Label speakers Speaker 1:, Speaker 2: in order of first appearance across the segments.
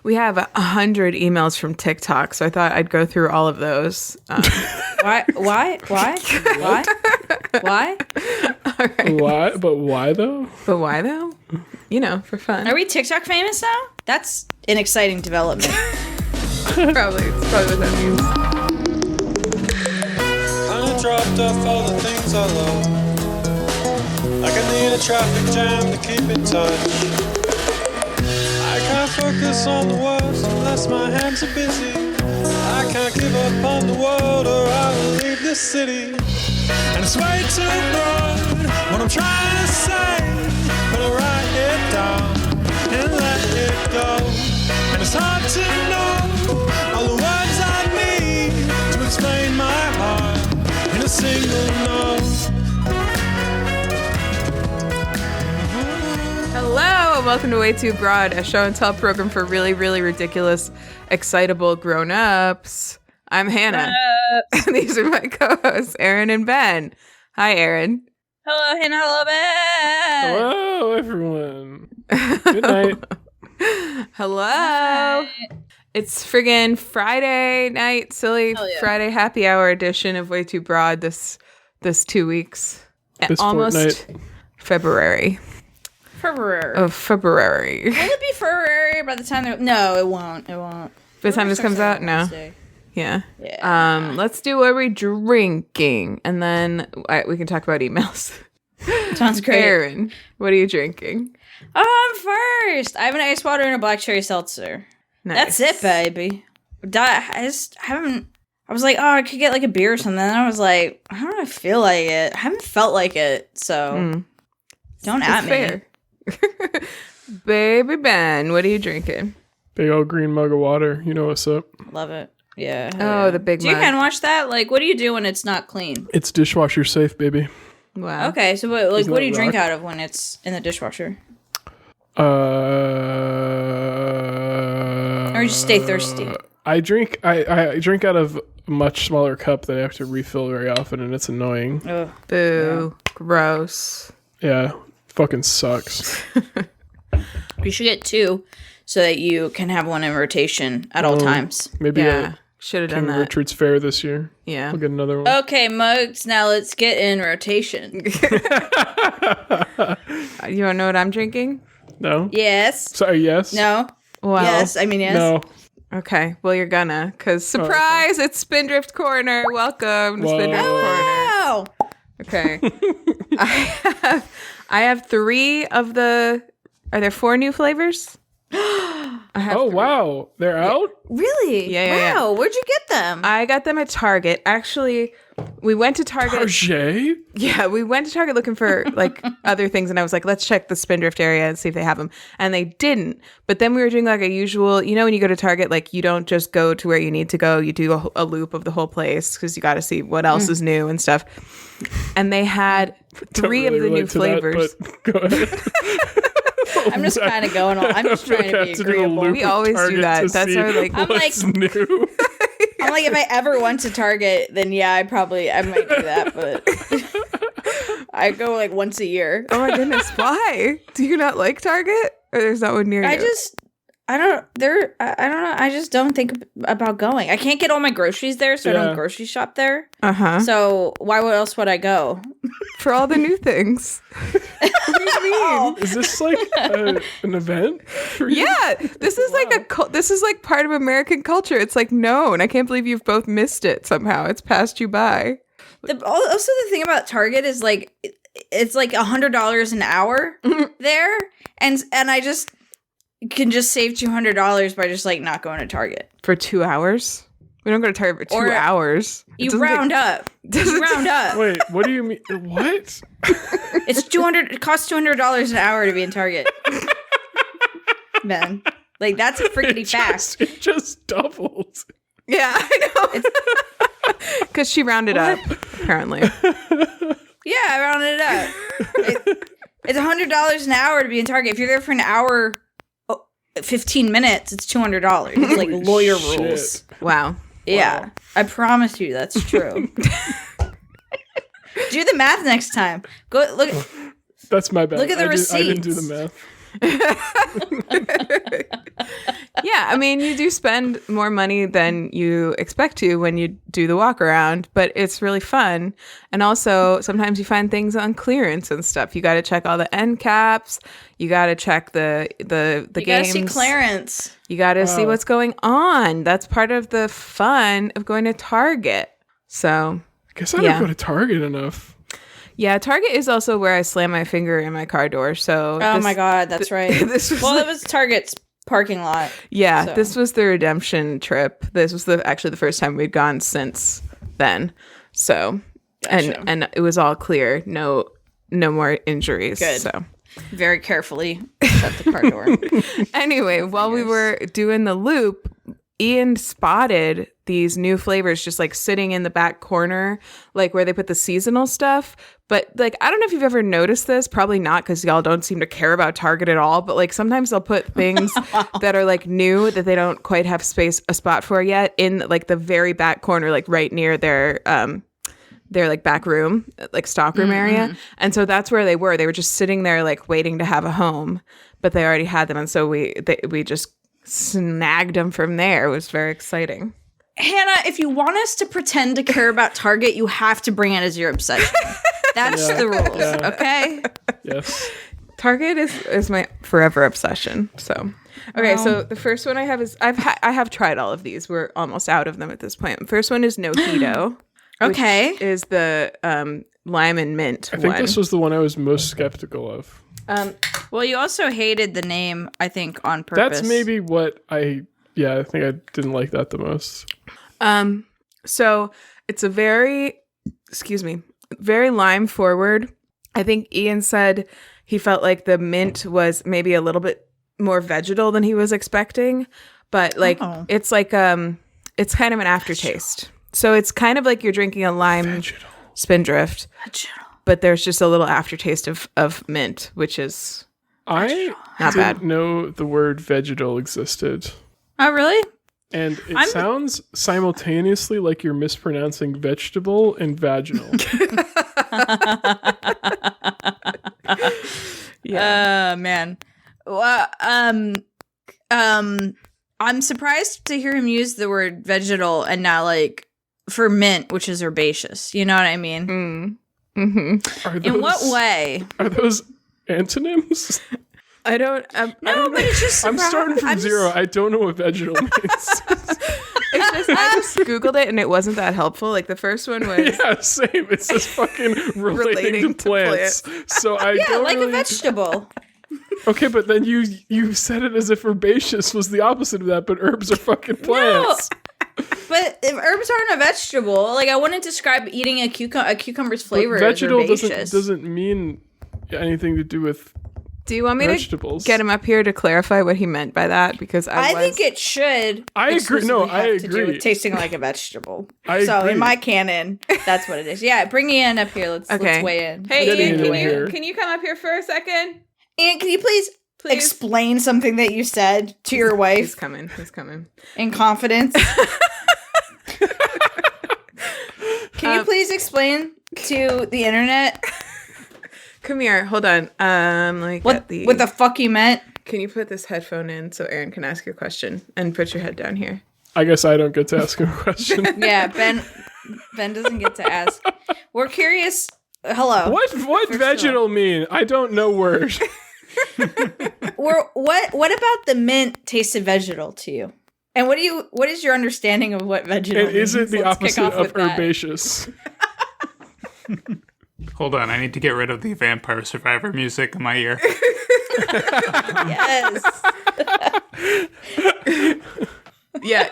Speaker 1: We have 100 emails from TikTok, so I thought I'd go through all of those.
Speaker 2: Why? All right.
Speaker 3: Why? But why though?
Speaker 1: But why though? You know, for fun.
Speaker 2: Are we TikTok famous now? That's an exciting development.
Speaker 1: Probably. It's probably what that means.
Speaker 4: Kinda dropped off all the things I love. Like I need a traffic jam to keep in touch. I can't focus on the words unless my hands are busy. I can't give up on the world or I will leave this city. And it's way too broad what I'm trying to say, but I write it down and let it go. And it's hard to know all the words I need to explain my heart in a single note.
Speaker 1: Hello, and welcome to Way Too Broad, a show and tell program for really, really ridiculous, excitable grown-ups. I'm Hannah. And these are my co-hosts, Erin and Ben. Hi, Erin.
Speaker 2: Hello, Hannah. Hello, Ben.
Speaker 3: Hello, everyone. Good night.
Speaker 1: Hello.
Speaker 2: Hi.
Speaker 1: It's friggin' Friday night, silly
Speaker 2: yeah.
Speaker 1: Friday happy hour edition of Way Too Broad this 2 weeks.
Speaker 3: This
Speaker 1: Almost
Speaker 3: fortnight.
Speaker 1: February.
Speaker 2: February.
Speaker 1: Of February.
Speaker 2: Will it be February by the time? No, it won't. It won't.
Speaker 1: By the time this comes out? No. Yeah. Let's do what we're drinking, and then we can talk about emails.
Speaker 2: Sounds great.
Speaker 1: Erin, what are you drinking?
Speaker 2: I'm first. I have an ice water and a black cherry seltzer.
Speaker 1: Nice.
Speaker 2: That's it, baby. I was like, oh, I could get like a beer or something. And I was like, I don't really feel like it. I haven't felt like it, so don't at me.
Speaker 1: Fair. Baby Ben, what are you drinking?
Speaker 3: Big old green mug of water. You know what's up.
Speaker 2: Love it. Yeah.
Speaker 1: Oh, the big
Speaker 2: Do you
Speaker 1: mug.
Speaker 2: hand wash that? Like, what do you do when it's not clean?
Speaker 3: It's dishwasher safe, baby.
Speaker 1: Wow.
Speaker 2: Okay, so what
Speaker 3: Isn't
Speaker 2: do
Speaker 3: that
Speaker 2: you drink
Speaker 3: rock?
Speaker 2: out of when it's in the dishwasher?
Speaker 3: Or
Speaker 2: you just stay thirsty?
Speaker 3: I drink out of a much smaller cup that I have to refill very often, and it's annoying.
Speaker 2: Ugh.
Speaker 1: Boo. Gross.
Speaker 3: Yeah, fucking sucks.
Speaker 2: You should get two so that you can have one in rotation at all times.
Speaker 3: Maybe
Speaker 1: Yeah. Should have done
Speaker 3: King
Speaker 1: that.
Speaker 3: Richard's Fair this year.
Speaker 1: Yeah.
Speaker 3: I'll get another one.
Speaker 2: Okay, mugs, now let's get in rotation.
Speaker 1: You want to know what I'm drinking?
Speaker 3: No?
Speaker 2: Yes.
Speaker 3: Sorry, yes?
Speaker 2: No.
Speaker 1: Well,
Speaker 2: Yes. I mean, yes.
Speaker 3: No.
Speaker 1: Okay. Well, you're gonna, because surprise, it's Spindrift Corner. Welcome to
Speaker 3: Whoa.
Speaker 1: Spindrift Corner.
Speaker 2: Wow.
Speaker 1: Okay. I have 3 of the. Are there 4 new flavors? I have
Speaker 3: Oh,
Speaker 1: 3.
Speaker 3: wow. They're out?
Speaker 2: Really?
Speaker 1: Yeah.
Speaker 2: Wow. Where'd you get them?
Speaker 1: I got them at Target. Actually, we went to Target.
Speaker 3: Target?
Speaker 1: Yeah, we went to Target looking for like other things, and I was like, let's check the Spindrift area and see if they have them. And they didn't. But then we were doing like a usual, you know, when you go to Target, like you don't just go to where you need to go. You do a loop of the whole place because you got to see what else is new and stuff. And they had 3 of the new flavors.
Speaker 3: That, but go ahead.
Speaker 2: I'm just kind of going on. I'm just trying to be agreeable.
Speaker 1: We always do that. That's our like.
Speaker 2: I'm
Speaker 3: What's
Speaker 2: like-
Speaker 3: new?
Speaker 2: I'm like, if I ever went to Target, then yeah, I might do that, but I go like once a year.
Speaker 1: Oh my goodness! Why do you not like Target? Or there's not one near you?
Speaker 2: I don't know. I just don't think about going. I can't get all my groceries there, so I don't grocery shop there. So why else would I go?
Speaker 1: For all the new things. What do you mean?
Speaker 3: Is this like an event? For you?
Speaker 1: Yeah, this is like this is like part of American culture. It's like known. I can't believe you've both missed it somehow. It's passed you by.
Speaker 2: Also, the thing about Target is like it's like $100 an hour there, and I just can just save $200 by just like not going to Target
Speaker 1: For 2 hours? We don't go to Target for 2 hours.
Speaker 2: You round up. You round up.
Speaker 3: Wait, what do you mean? What?
Speaker 2: It's $200. It costs $200 an hour to be in Target. Man, like that's a freaking fact.
Speaker 3: It just doubled.
Speaker 1: Yeah, I know. Because she rounded up, apparently.
Speaker 2: Yeah, I rounded it up. It's $100 an hour to be in Target. If you're there for an hour, 15 minutes, it's $200. It's like lawyer rules.
Speaker 1: Wow.
Speaker 2: Yeah, I promise you that's true. Do the math next time. Go look.
Speaker 3: That's my bad.
Speaker 2: Look at the
Speaker 3: I didn't do
Speaker 2: receipts.
Speaker 3: the math.
Speaker 1: Yeah, I mean, you do spend more money than you expect to when you do the walk around, but it's really fun. And also, sometimes you find things on clearance and stuff. You got to check all the end caps. You got to check the
Speaker 2: You
Speaker 1: games.
Speaker 2: gotta see clearance.
Speaker 1: You got to see what's going on. That's part of the fun of going to Target. So,
Speaker 3: I guess I don't go to Target enough.
Speaker 1: yeah, Target is also where I slam my finger in my car door. So,
Speaker 2: Oh my God, that's right.
Speaker 1: It
Speaker 2: was Target's parking lot.
Speaker 1: Yeah,
Speaker 2: so.
Speaker 1: This was the redemption trip. This was actually the first time we'd gone since then. So,
Speaker 2: Gotcha.
Speaker 1: and it was all clear. No more injuries.
Speaker 2: Good.
Speaker 1: So,
Speaker 2: Very carefully shut the car door.
Speaker 1: anyway, while we were doing the loop, Ian spotted these new flavors just like sitting in the back corner, like where they put the seasonal stuff. But like, I don't know if you've ever noticed this, probably not, because y'all don't seem to care about Target at all. But like sometimes they'll put things that are like new that they don't quite have a spot for yet in like the very back corner, like right near their like back room, like stockroom area. And so that's where they were. They were just sitting there like waiting to have a home, but they already had them. And so we just snagged them from there. It was very exciting.
Speaker 2: Hannah, if you want us to pretend to care about Target, you have to bring it as your obsession. That's the rules, okay?
Speaker 3: Yes.
Speaker 1: Target is my forever obsession. So, okay, so the first one I have is I have tried all of these. We're almost out of them at this point. First one is Nojito.
Speaker 2: Okay.
Speaker 1: Which is the lime and mint
Speaker 3: I think
Speaker 1: one.
Speaker 3: this was the one I was most skeptical of.
Speaker 2: Well, you also hated the name, I think, on purpose.
Speaker 3: That's maybe what I think I didn't like that the most.
Speaker 1: So it's a very lime forward. I think Ian said he felt like the mint was maybe a little bit more vegetal than he was expecting, but like it's like it's kind of an aftertaste. So it's kind of like you're drinking a lime Spindrift, but there's just a little aftertaste of mint, which is
Speaker 3: I
Speaker 1: not
Speaker 3: didn't
Speaker 1: bad.
Speaker 3: know the word vegetal existed.
Speaker 2: Oh, really?
Speaker 3: And it sounds simultaneously like you're mispronouncing vegetable and vaginal.
Speaker 2: Man. Well, I'm surprised to hear him use the word vegetal and not like for mint, which is herbaceous. You know what I mean? In what way?
Speaker 3: Are those antonyms?
Speaker 1: I don't.
Speaker 2: No, but it's just.
Speaker 3: I'm starting from zero. I don't know what vegetal means.
Speaker 1: I just Googled it and it wasn't that helpful. Like the first one was
Speaker 3: Yeah, same. It's just fucking relating to plants. So I don't
Speaker 2: like
Speaker 3: really...
Speaker 2: a vegetable.
Speaker 3: Okay, but then you said it as if herbaceous was the opposite of that, but herbs are fucking plants.
Speaker 2: No. But if herbs aren't a vegetable, like I wouldn't describe eating a cucumber's flavor
Speaker 3: vegetal
Speaker 2: as herbaceous.
Speaker 3: doesn't mean anything to do with
Speaker 1: Do you want me
Speaker 3: vegetables.
Speaker 1: to get him up here to clarify what he meant by that? Because I
Speaker 2: think it should.
Speaker 3: I agree. No,
Speaker 2: exclusively
Speaker 3: I
Speaker 2: have to do
Speaker 3: agree.
Speaker 2: with tasting like a vegetable.
Speaker 3: I
Speaker 2: so
Speaker 3: agree.
Speaker 2: in my canon, that's what it is. Yeah, bring Ian up here. Let's weigh in.
Speaker 1: Hey,
Speaker 3: Getting
Speaker 1: Ian,
Speaker 3: into it here.
Speaker 1: can you come up here for a second?
Speaker 2: Ian, can you please explain something that you said to your
Speaker 1: He's
Speaker 2: wife
Speaker 1: coming. He's coming.
Speaker 2: in confidence? Can you please explain to the internet
Speaker 1: Come here. Hold on. Let me get
Speaker 2: what the fuck you meant?
Speaker 1: Can you put this headphone in so Erin can ask your question and put your head down here?
Speaker 3: I guess I don't get to ask him a question.
Speaker 2: Yeah, Ben doesn't get to ask. We're curious. Hello.
Speaker 3: What vegetal mean? I don't know word.
Speaker 2: What about the mint tasted vegetal to you? And what is your understanding of what vegetal
Speaker 3: And
Speaker 2: means?
Speaker 3: is it the
Speaker 2: Let's kick
Speaker 3: opposite
Speaker 2: off
Speaker 3: of
Speaker 2: with that.
Speaker 3: herbaceous?
Speaker 5: Hold on, I need to get rid of the Vampire Survivor music in my ear.
Speaker 2: Yes.
Speaker 1: Yeah,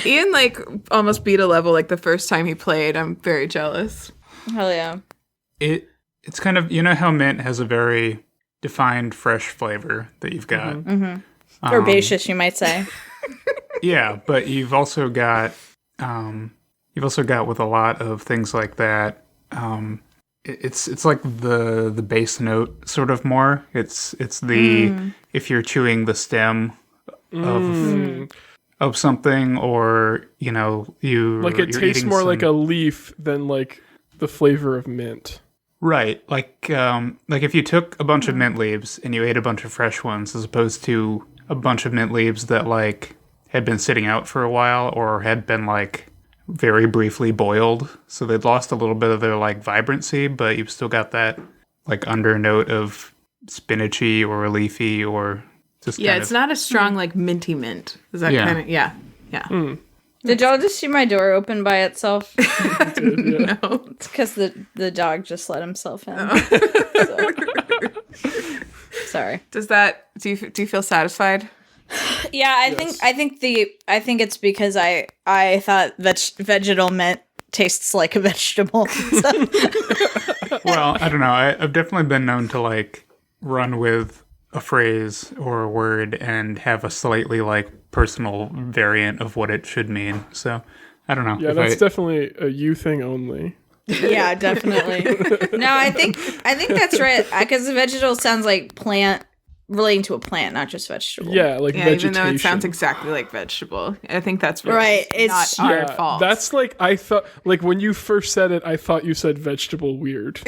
Speaker 1: Ian like almost beat a level like the first time he played. I'm very jealous.
Speaker 2: Hell yeah.
Speaker 5: It's kind of, you know how mint has a very defined fresh flavor that you've got.
Speaker 2: Herbaceous, you might say.
Speaker 5: Yeah, but you've also got with a lot of things like that. It's like the bass note sort of more. It's the if you're chewing the stem of something, or you know you
Speaker 3: Like it tastes more like a leaf than like the flavor of mint.
Speaker 5: right. Like if you took a bunch of mint leaves and you ate a bunch of fresh ones, as opposed to a bunch of mint leaves that like had been sitting out for a while or had been like very briefly boiled. So they'd lost a little bit of their like vibrancy, but you've still got that like undernote of spinachy or leafy or just kind
Speaker 1: it's not a strong like minty mint. Is that kind of yeah.
Speaker 2: Did y'all just see my door open by itself?
Speaker 3: Yeah.
Speaker 1: No.
Speaker 2: It's because the dog just let himself in. So. Sorry.
Speaker 1: Does that do you feel satisfied?
Speaker 2: Yeah, I think it's because I thought vegetal mint tastes like a vegetable. So.
Speaker 5: Well, I don't know. I've definitely been known to like run with a phrase or a word and have a slightly like personal variant of what it should mean. So I don't know.
Speaker 3: Yeah, that's definitely a you thing only.
Speaker 2: Yeah, definitely. No, I think that's right. Because vegetal sounds like plant relating to a plant, not just vegetable.
Speaker 3: Yeah, like vegetation.
Speaker 1: Even though it sounds exactly like vegetable. I think that's really
Speaker 2: right. It's
Speaker 1: not our fault.
Speaker 3: That's like I thought. Like when you first said it, I thought you said vegetable weird.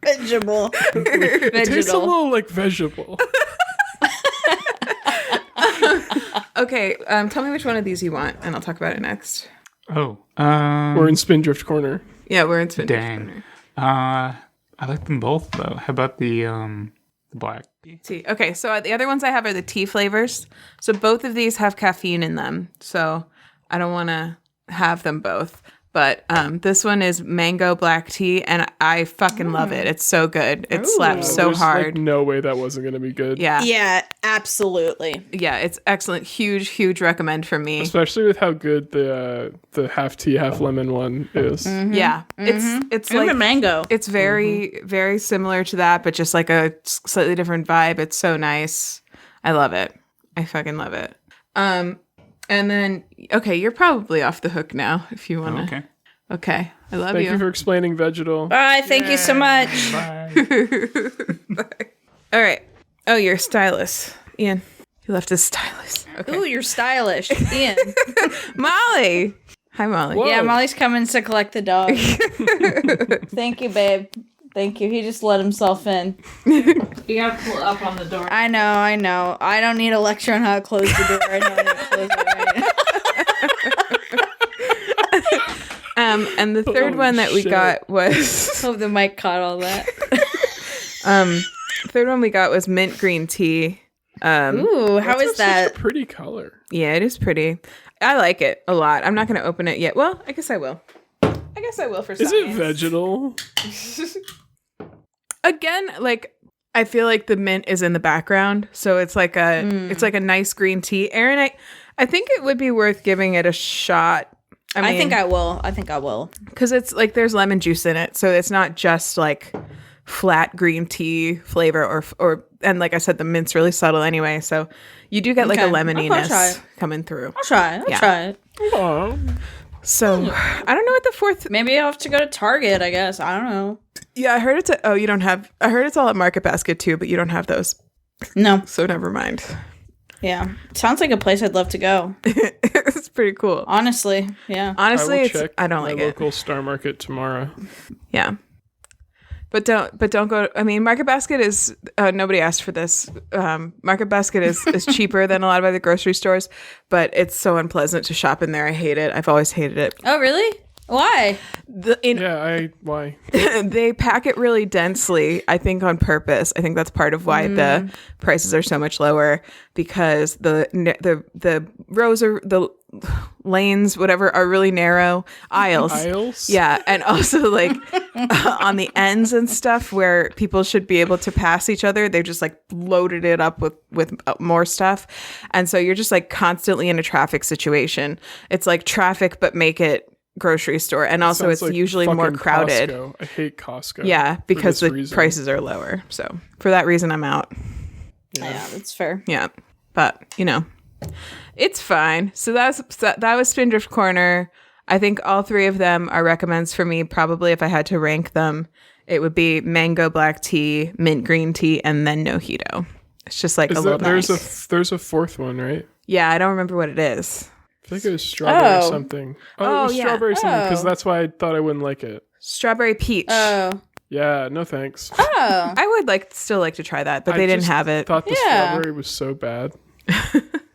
Speaker 2: vegetable.
Speaker 3: It tastes a little like vegetable.
Speaker 1: Okay, tell me which one of these you want, and I'll talk about it next.
Speaker 5: Oh,
Speaker 3: We're in Spindrift Corner.
Speaker 1: Yeah, we're in Spindrift
Speaker 5: dang.
Speaker 1: Corner.
Speaker 5: I like them both though. How about the black?
Speaker 1: Tea. Okay, so the other ones I have are the tea flavors. So both of these have caffeine in them. So I don't want to have them both. But this one is mango black tea, and I fucking love it. It's so good. It slaps so
Speaker 3: There's,
Speaker 1: hard.
Speaker 3: Like, no way that wasn't going to be good.
Speaker 1: Yeah.
Speaker 2: Yeah, absolutely.
Speaker 1: Yeah, it's excellent. Huge recommend from me.
Speaker 3: Especially with how good the half tea, half lemon one is.
Speaker 2: Mm-hmm.
Speaker 1: Yeah. It's
Speaker 2: And
Speaker 1: like
Speaker 2: the mango.
Speaker 1: it's very similar to that, but just like a slightly different vibe. It's so nice. I love it. I fucking love it. And then, okay, you're probably off the hook now if you want to.
Speaker 5: Okay.
Speaker 1: Okay. I love
Speaker 3: Thank you for explaining vegetal.
Speaker 2: Bye. Thank you so much.
Speaker 5: Bye.
Speaker 1: All right. Oh, you're a stylist. Ian. He left his stylist. Okay.
Speaker 2: Ooh, you're stylish. Ian.
Speaker 1: Molly. Hi, Molly.
Speaker 3: Whoa.
Speaker 2: Yeah, Molly's coming to collect the dog. Thank you, babe. Thank you. He just let himself in.
Speaker 6: You gotta pull up on the door.
Speaker 2: I know. I don't need a lecture on how to close the door. I know how to close it right.
Speaker 1: And the third one that we
Speaker 3: shit.
Speaker 1: got was
Speaker 2: Hope the mic caught all that.
Speaker 1: third one we got was mint green tea.
Speaker 2: Ooh, how is
Speaker 3: Such
Speaker 2: that?
Speaker 3: a pretty color.
Speaker 1: Yeah, it is pretty. I like it a lot. I'm not going to open it yet. Well, I guess I will. For
Speaker 3: Is
Speaker 1: science.
Speaker 3: it vegetal?
Speaker 1: Again, like I feel like the mint is in the background, so it's like a nice green tea. Erin, I think it would be worth giving it a shot.
Speaker 2: I think I will.
Speaker 1: because it's like there's lemon juice in it, so it's not just like flat green tea flavor or and like I said, the mint's really subtle anyway, so you do get like a
Speaker 2: Okay. I'll try
Speaker 1: lemoniness
Speaker 2: it.
Speaker 1: coming through.
Speaker 2: I'll try it.
Speaker 3: Oh.
Speaker 1: So I don't know what the fourth.
Speaker 2: Maybe I'll have to go to Target, I guess. I don't know.
Speaker 1: Yeah, I heard it's. You don't have. I heard it's all at Market Basket too, but you don't have those,
Speaker 2: No.
Speaker 1: so never mind.
Speaker 2: Yeah. Sounds like a place I'd love to go.
Speaker 1: It's pretty cool.
Speaker 2: Honestly. Yeah.
Speaker 1: Honestly,
Speaker 3: I will
Speaker 1: it's.
Speaker 3: check
Speaker 1: I don't
Speaker 3: my
Speaker 1: like it.
Speaker 3: local Star Market tomorrow.
Speaker 1: Yeah. But don't go. I mean, Market Basket is nobody asked for this. Market Basket is cheaper than a lot of other grocery stores, but it's so unpleasant to shop in there. I hate it. I've always hated it.
Speaker 2: Oh, really? Why?
Speaker 3: Why?
Speaker 1: They pack it really densely, I think on purpose. I think that's part of why the prices are so much lower, because the rows are the lanes, whatever, are really narrow. Aisles. Yeah, and also like on the ends and stuff where people should be able to pass each other, they've just like loaded it up with more stuff. And so you're just like constantly in a traffic situation. It's like traffic, but make it grocery store, and also
Speaker 3: Sounds
Speaker 1: it's
Speaker 3: like
Speaker 1: usually more
Speaker 3: fucking
Speaker 1: crowded.
Speaker 3: Costco. I hate Costco.
Speaker 1: Yeah, because
Speaker 3: for
Speaker 1: the
Speaker 3: this reason.
Speaker 1: prices are lower. So for that reason, I'm out.
Speaker 2: Yeah, that's fair.
Speaker 1: Yeah, but it's fine. So that was Spindrift Corner. I think all three of them are recommends for me. Probably if I had to rank them, it would be mango black tea, mint green tea, and then Mojito. It's just like
Speaker 3: There's
Speaker 1: nice.
Speaker 3: there's a fourth one, right?
Speaker 1: Yeah, I don't remember what it is.
Speaker 3: I think it was strawberry
Speaker 2: Oh.
Speaker 3: something.
Speaker 1: Oh,
Speaker 3: It was
Speaker 1: yeah.
Speaker 3: strawberry something because
Speaker 2: Oh.
Speaker 3: that's why I thought I wouldn't like it.
Speaker 1: Strawberry peach.
Speaker 2: Oh.
Speaker 3: Yeah, no thanks.
Speaker 2: Oh.
Speaker 1: I would still like to try that, but they didn't
Speaker 3: just
Speaker 1: have it.
Speaker 3: thought the
Speaker 2: Yeah.
Speaker 3: strawberry was so bad.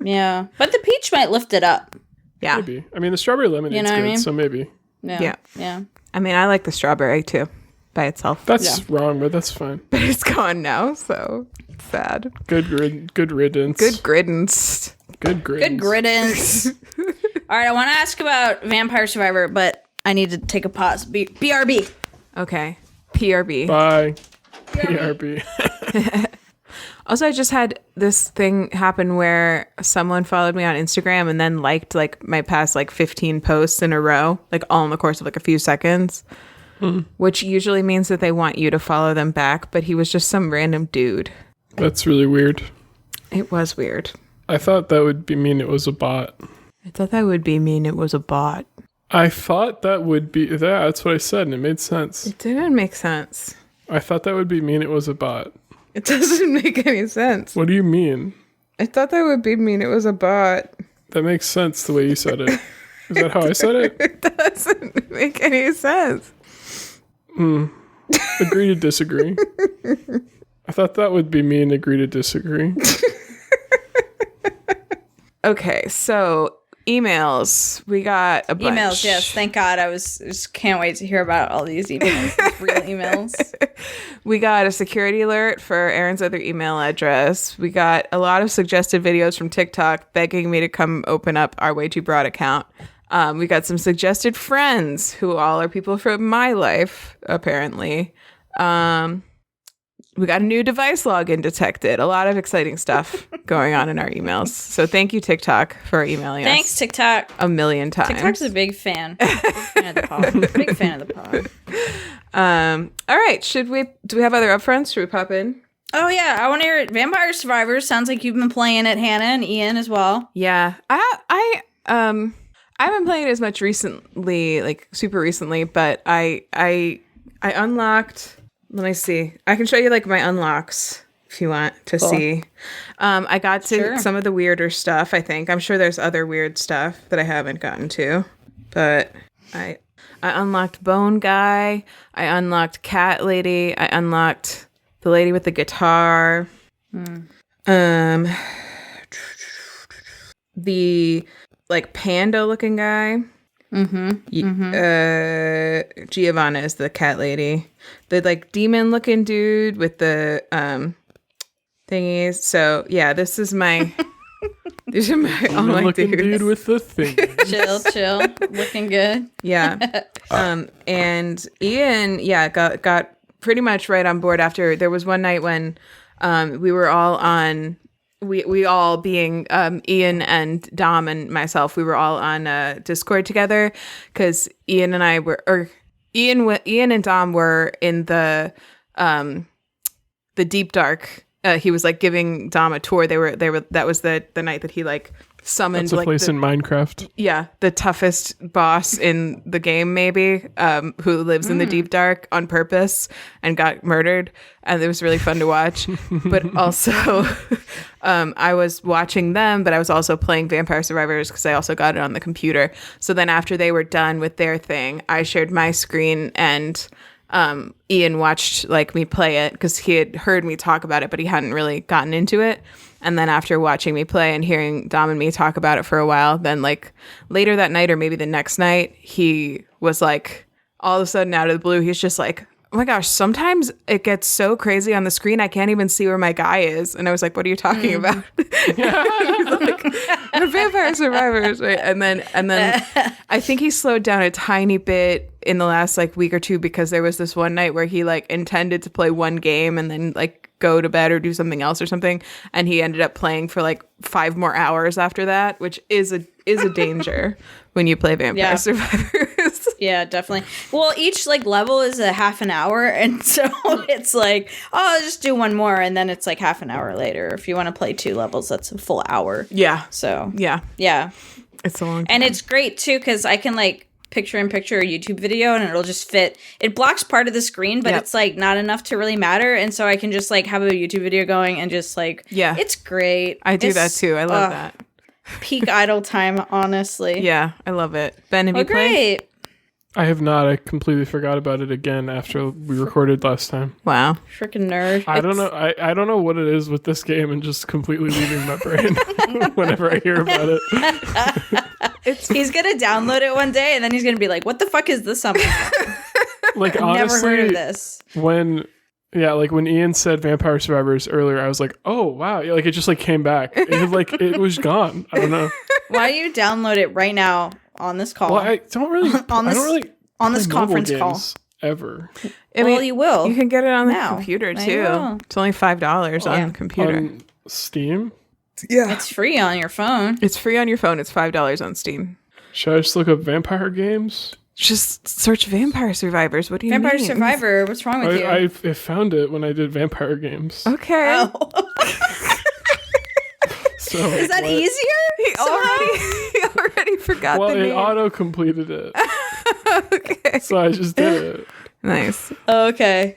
Speaker 2: Yeah. But the peach might lift it up.
Speaker 1: Yeah.
Speaker 3: Maybe. I mean, the strawberry lemonade's
Speaker 2: You know what
Speaker 3: good,
Speaker 2: I mean?
Speaker 3: so maybe.
Speaker 2: Yeah.
Speaker 1: Yeah.
Speaker 2: Yeah.
Speaker 1: I mean, I like the strawberry too by itself.
Speaker 3: That's wrong, but that's fine.
Speaker 1: But it's gone now, so it's sad.
Speaker 3: Good riddance.
Speaker 1: Good griddance.
Speaker 3: Good
Speaker 2: Good riddance. All right, I want to ask about Vampire Survivor, but I need to take a pause. BRB.
Speaker 1: Okay. PRB.
Speaker 3: Bye. PRB.
Speaker 1: Also, I just had this thing happen where someone followed me on Instagram and then liked my past 15 posts in a row, all in the course of a few seconds, which usually means that they want you to follow them back. But he was just some random dude.
Speaker 3: That's really weird.
Speaker 1: It was weird.
Speaker 3: I thought that would mean it was a bot.
Speaker 1: I thought that would mean it was a bot.
Speaker 3: I thought that would be that's what I said, and it made sense.
Speaker 1: It didn't make sense.
Speaker 3: I thought that would mean it was a bot.
Speaker 1: It doesn't make any sense.
Speaker 3: What do you mean?
Speaker 1: I thought that would mean it was a bot.
Speaker 3: That makes sense the way you said it. Is that how I said it?
Speaker 1: It doesn't make any sense.
Speaker 3: Agree to disagree. I thought that would be mean. Agree to disagree.
Speaker 1: Okay, so emails. We got a bunch.
Speaker 2: Emails, yes. Thank God. I just can't wait to hear about all these emails. These real emails.
Speaker 1: We got a security alert for Erin's other email address. We got a lot of suggested videos from TikTok begging me to come open up our Way Too Broad account. We got some suggested friends who all are people from my life, apparently. We got a new device login detected. A lot of exciting stuff going on in our emails. So thank you, TikTok, for emailing us.
Speaker 2: Thanks, TikTok.
Speaker 1: A million times.
Speaker 2: TikTok's a big fan. Big fan of the pod. Big fan of the pod.
Speaker 1: All right. Do we have other upfronts? Should we pop in?
Speaker 2: Oh, yeah. I want to hear it. Vampire Survivors. Sounds like you've been playing it, Hannah and Ian as well.
Speaker 1: Yeah. I haven't played it as much recently, super recently, but I unlocked. Let me see. I can show you my unlocks if you want to see. I got to some of the weirder stuff, I think. I'm sure there's other weird stuff that I haven't gotten to. But I unlocked Bone Guy. I unlocked Cat Lady. I unlocked the lady with the guitar. The panda looking guy. Giovanna is the cat lady. The demon looking dude with the thingies. So yeah, this is my these are my all my
Speaker 3: looking
Speaker 1: dudes.
Speaker 3: dude with the thing.
Speaker 2: Chill. Looking good.
Speaker 1: Yeah. And Ian, got pretty much right on board after there was one night when we were all on we all being Ian and Dom and myself, we were all on Discord together because Ian and Dom were in the deep dark. He was like giving Dom a tour. They were that was the night that he like summoned.
Speaker 3: That's a place in Minecraft.
Speaker 1: Yeah, the toughest boss in the game, maybe, who lives in the deep dark on purpose and got murdered. And it was really fun to watch. But also, I was watching them, but I was also playing Vampire Survivors because I also got it on the computer. So then after they were done with their thing, I shared my screen and Ian watched like me play it because he had heard me talk about it, but he hadn't really gotten into it. And then after watching me play and hearing Dom and me talk about it for a while, then like later that night or maybe the next night, he was like, all of a sudden out of the blue, he's just like, oh my gosh, sometimes it gets so crazy on the screen, I can't even see where my guy is. And I was like, what are you talking about? He's like, we're Vampire Survivors, right? And then I think he slowed down a tiny bit in the last like week or two because there was this one night where he like intended to play one game and then like go to bed or do something else or something, and he ended up playing for like 5 more hours after that, which is a danger when you play Vampire Survivors.
Speaker 2: Yeah, definitely. Well, each like level is a half an hour, and so it's like, oh, I'll just do one more, and then it's like half an hour later. If you want to play 2 levels, that's a full hour.
Speaker 1: Yeah.
Speaker 2: So
Speaker 1: yeah, it's a long time.
Speaker 2: And it's great too because I can like picture-in-picture a YouTube video and it'll just fit. It blocks part of the screen, but it's like not enough to really matter, and so I can just like have a YouTube video going and just like it's great.
Speaker 1: I do that too. I love that.
Speaker 2: Peak idle time, honestly.
Speaker 1: Yeah, I love it. Ben, have you played?
Speaker 2: Great.
Speaker 3: I have not. I completely forgot about it again after we recorded last time.
Speaker 1: Wow.
Speaker 2: Freaking nerd.
Speaker 3: I don't know. I don't know what it is with this game and just completely leaving my brain whenever I hear about it.
Speaker 2: He's going to download it one day and then he's going to be like, what the fuck is this something?
Speaker 3: Like,
Speaker 2: I've
Speaker 3: honestly,
Speaker 2: never heard of this.
Speaker 3: When Ian said Vampire Survivors earlier, I was like, oh, wow. Like, it just, like, came back. It was gone. I don't know.
Speaker 2: Why don't you download it right now on this call?
Speaker 3: Well, I don't really
Speaker 2: on this
Speaker 3: play
Speaker 2: conference
Speaker 3: mobile
Speaker 2: call
Speaker 3: games ever.
Speaker 2: Well, you will.
Speaker 1: You can get it on the
Speaker 2: now.
Speaker 1: computer
Speaker 2: Now
Speaker 1: too.
Speaker 2: you will.
Speaker 1: It's only $5 on the computer.
Speaker 3: On Steam?
Speaker 1: Yeah.
Speaker 2: It's free on your phone.
Speaker 1: It's free on your phone. It's $5 on Steam.
Speaker 3: Should I just look up vampire games?
Speaker 1: Just search Vampire Survivors. What do you mean?
Speaker 2: Vampire Survivor. What's wrong with you?
Speaker 3: I found it when I did vampire games.
Speaker 1: Okay.
Speaker 2: Oh.
Speaker 3: So
Speaker 2: Is that easier?
Speaker 1: He already forgot
Speaker 3: Well,
Speaker 1: the
Speaker 3: it
Speaker 1: name.
Speaker 3: auto completed it.
Speaker 1: Okay.
Speaker 3: So I just did it.
Speaker 1: Nice.
Speaker 2: Okay.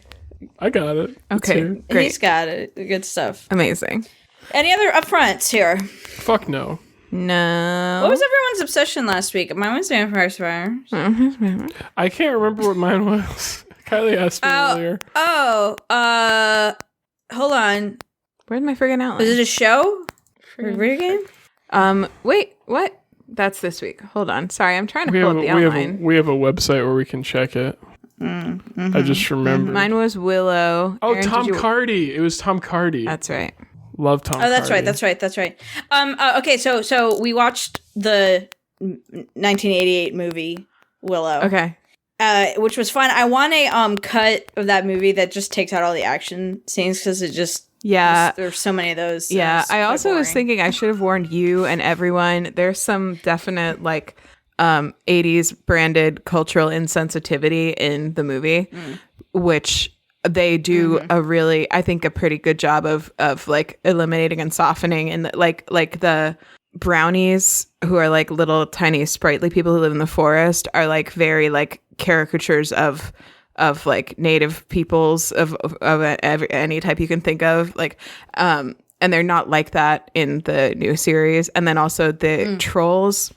Speaker 3: I got it. It's
Speaker 1: Okay.
Speaker 3: here.
Speaker 1: Great.
Speaker 2: He's got it. Good stuff.
Speaker 1: Amazing.
Speaker 2: Any other upfronts here?
Speaker 3: Fuck no.
Speaker 1: No.
Speaker 2: What was everyone's obsession last week? Mine was Vampire Survivors.
Speaker 3: I can't remember what mine was. Kylie asked me earlier.
Speaker 2: Hold on.
Speaker 1: Where's my friggin' outline?
Speaker 2: Was it a show? Or video game?
Speaker 1: Wait, what? That's this week. Hold on. Sorry, I'm trying to
Speaker 3: We
Speaker 1: pull
Speaker 3: have,
Speaker 1: up the
Speaker 3: we,
Speaker 1: outline.
Speaker 3: have a, we have a website where we can check it. I just remembered.
Speaker 1: Mine was Willow.
Speaker 3: Oh,
Speaker 1: Erin,
Speaker 3: Tom
Speaker 1: did you-
Speaker 3: Cardy. It was Tom Cardy.
Speaker 1: That's right.
Speaker 3: Love Tom
Speaker 2: Oh, that's
Speaker 3: Cardy.
Speaker 2: right. That's right. Okay, so we watched the 1988 movie Willow.
Speaker 1: Okay.
Speaker 2: Which was fun. I want a cut of that movie that just takes out all the action scenes because it just there's so many of those. So
Speaker 1: Yeah.
Speaker 2: it's
Speaker 1: I
Speaker 2: quite
Speaker 1: also was
Speaker 2: boring.
Speaker 1: thinking I should have warned you and everyone. There's some definite 80s branded cultural insensitivity in the movie, which they do I think a pretty good job of eliminating and softening, and like the brownies, who are like little tiny sprightly people who live in the forest, are like very like caricatures of like native peoples of any type you can think of, and they're not like that in the new series. And then also the trolls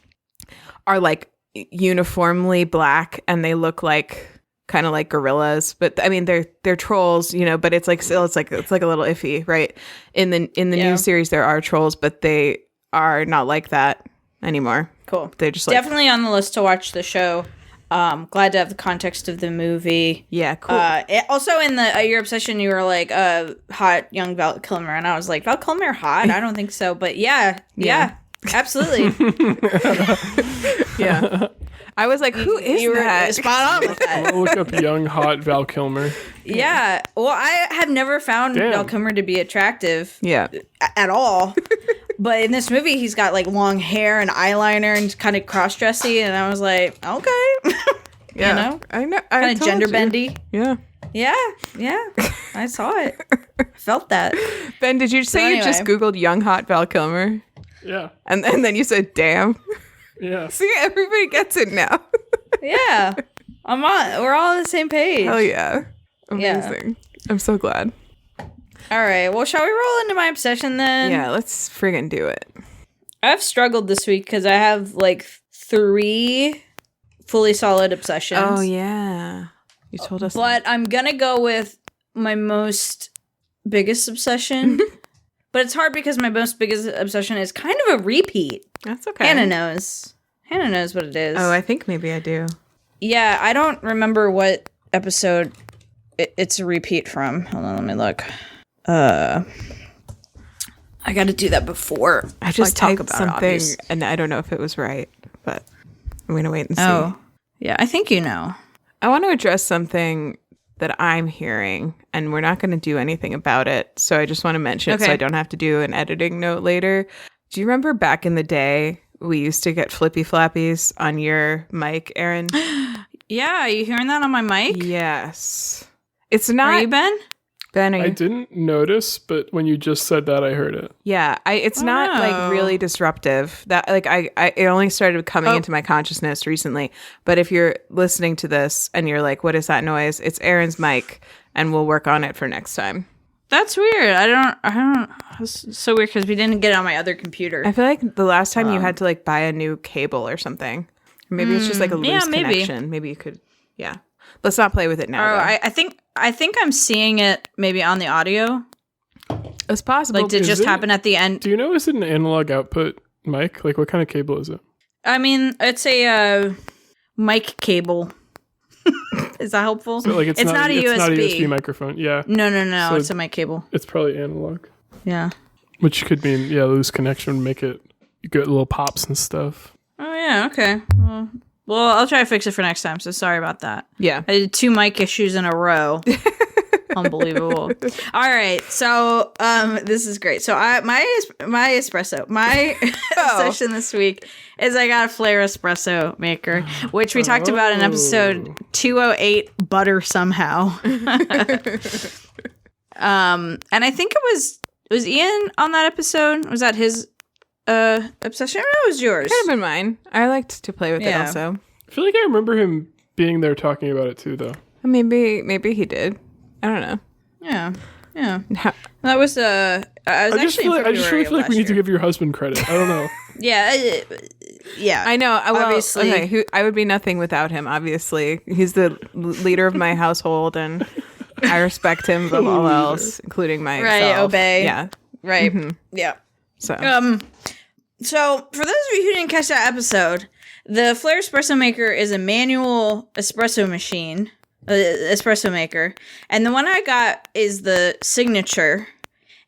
Speaker 1: are like uniformly black, and they look like kind of like gorillas, but I mean they're trolls, but it's like still it's like a little iffy, right? In the new series there are trolls, but they are not like that anymore.
Speaker 2: Cool.
Speaker 1: They're just like,
Speaker 2: definitely on the list to watch the show. Glad to have the context of the movie.
Speaker 1: Yeah, cool.
Speaker 2: Also in the your obsession, you were like hot young Val Kilmer, and I was like, Val Kilmer hot? I don't think so, but yeah, absolutely.
Speaker 1: Yeah. I was like, who is
Speaker 2: you were
Speaker 1: that?
Speaker 2: spot on with that.
Speaker 3: I'll look up young, hot Val Kilmer.
Speaker 2: Yeah. Well, I have never found
Speaker 3: Damn.
Speaker 2: Val Kilmer to be attractive
Speaker 1: Yeah.
Speaker 2: at all. But in this movie, he's got like long hair and eyeliner and kind of cross-dressy, and I was like, okay.
Speaker 1: Yeah.
Speaker 2: You know?
Speaker 1: I
Speaker 2: Kind of
Speaker 1: told
Speaker 2: gender
Speaker 1: you.
Speaker 2: bendy.
Speaker 1: Yeah.
Speaker 2: Yeah. I saw it. Felt that.
Speaker 1: Ben, did you say you just
Speaker 2: anyway.
Speaker 1: Googled young hot Val Kilmer?
Speaker 3: Yeah.
Speaker 1: And then you said, damn.
Speaker 3: Yeah.
Speaker 1: See, everybody gets it now.
Speaker 2: Yeah. We're all on the same page.
Speaker 1: Hell yeah.
Speaker 2: Yeah.
Speaker 1: Amazing. I'm so glad.
Speaker 2: All right. Well, shall we roll into my obsession then?
Speaker 1: Yeah, let's friggin' do it.
Speaker 2: I've struggled this week because I have like 3 fully solid obsessions.
Speaker 1: Oh, yeah. You told us.
Speaker 2: But I'm going to go with my biggest obsession. But it's hard because my biggest obsession is kind of a repeat.
Speaker 1: That's okay.
Speaker 2: Hannah knows what it is.
Speaker 1: Oh, I think maybe I do.
Speaker 2: Yeah, I don't remember what episode it's a repeat from. Hold on, let me look. I got to do that before
Speaker 1: I just
Speaker 2: talk
Speaker 1: typed
Speaker 2: about
Speaker 1: something,
Speaker 2: it,
Speaker 1: and I don't know if it was right, but I'm going to wait and see.
Speaker 2: Oh, yeah, I think you know.
Speaker 1: I want to address something that I'm hearing, and we're not going to do anything about it. So I just want to mention it so I don't have to do an editing note later. Do you remember back in the day, we used to get flippy flappies on your mic, Erin?
Speaker 2: Yeah, are you hearing that on my mic?
Speaker 1: Yes. It's not.
Speaker 2: Are you, Ben?
Speaker 1: Ben, are you?
Speaker 3: I didn't notice, but when you just said that, I heard it.
Speaker 1: Yeah, it's not like really disruptive. That like it only started coming into my consciousness recently. But if you're listening to this and you're like, "What is that noise?" It's Erin's mic, and we'll work on it for next time.
Speaker 2: That's weird. I don't. It's so weird because we didn't get it on my other computer.
Speaker 1: I feel like the last time you had to like buy a new cable or something. Maybe it's just like a loose connection. Maybe you could, yeah. Let's not play with it now.
Speaker 2: I think I'm seeing it maybe on the audio.
Speaker 1: It's possible.
Speaker 2: Like, did it just happen at the end?
Speaker 3: Do you know, is it an analog output mic? Like, what kind of cable is it?
Speaker 2: I mean, it's a mic cable. Is that helpful?
Speaker 3: So, like, it's not a USB. It's not a USB microphone. Yeah.
Speaker 2: No. So it's a mic cable.
Speaker 3: It's probably analog.
Speaker 2: Yeah.
Speaker 3: Which could mean, loose connection, make it, you get little pops and stuff.
Speaker 2: Oh, yeah. Okay. Well, I'll try to fix it for next time. So sorry about that.
Speaker 1: Yeah.
Speaker 2: I did 2 mic issues in a row. Unbelievable. All right. So this is great. So my espresso, my session this week is I got a Flair espresso maker, which we talked about in episode 208, Butter Somehow. And I think it was Ian on that episode? Was that his obsession? Or it was yours?
Speaker 1: Could have been mine. I liked to play with it also.
Speaker 3: I feel like I remember him being there talking about it too, though.
Speaker 1: Maybe he did. I don't know.
Speaker 2: Yeah. That was I just really
Speaker 3: feel like we need to give your husband credit. I don't know.
Speaker 2: Yeah.
Speaker 1: I know. Well,
Speaker 2: obviously.
Speaker 1: Okay, I would be nothing without him, obviously. He's the leader of my household, and I respect him above all else, including myself.
Speaker 2: Right, obey.
Speaker 1: Yeah.
Speaker 2: Right.
Speaker 1: Mm-hmm.
Speaker 2: Yeah.
Speaker 1: So
Speaker 2: for those of you who didn't catch that episode, the Flair espresso maker is a manual espresso machine. Espresso maker, and the one I got is the signature,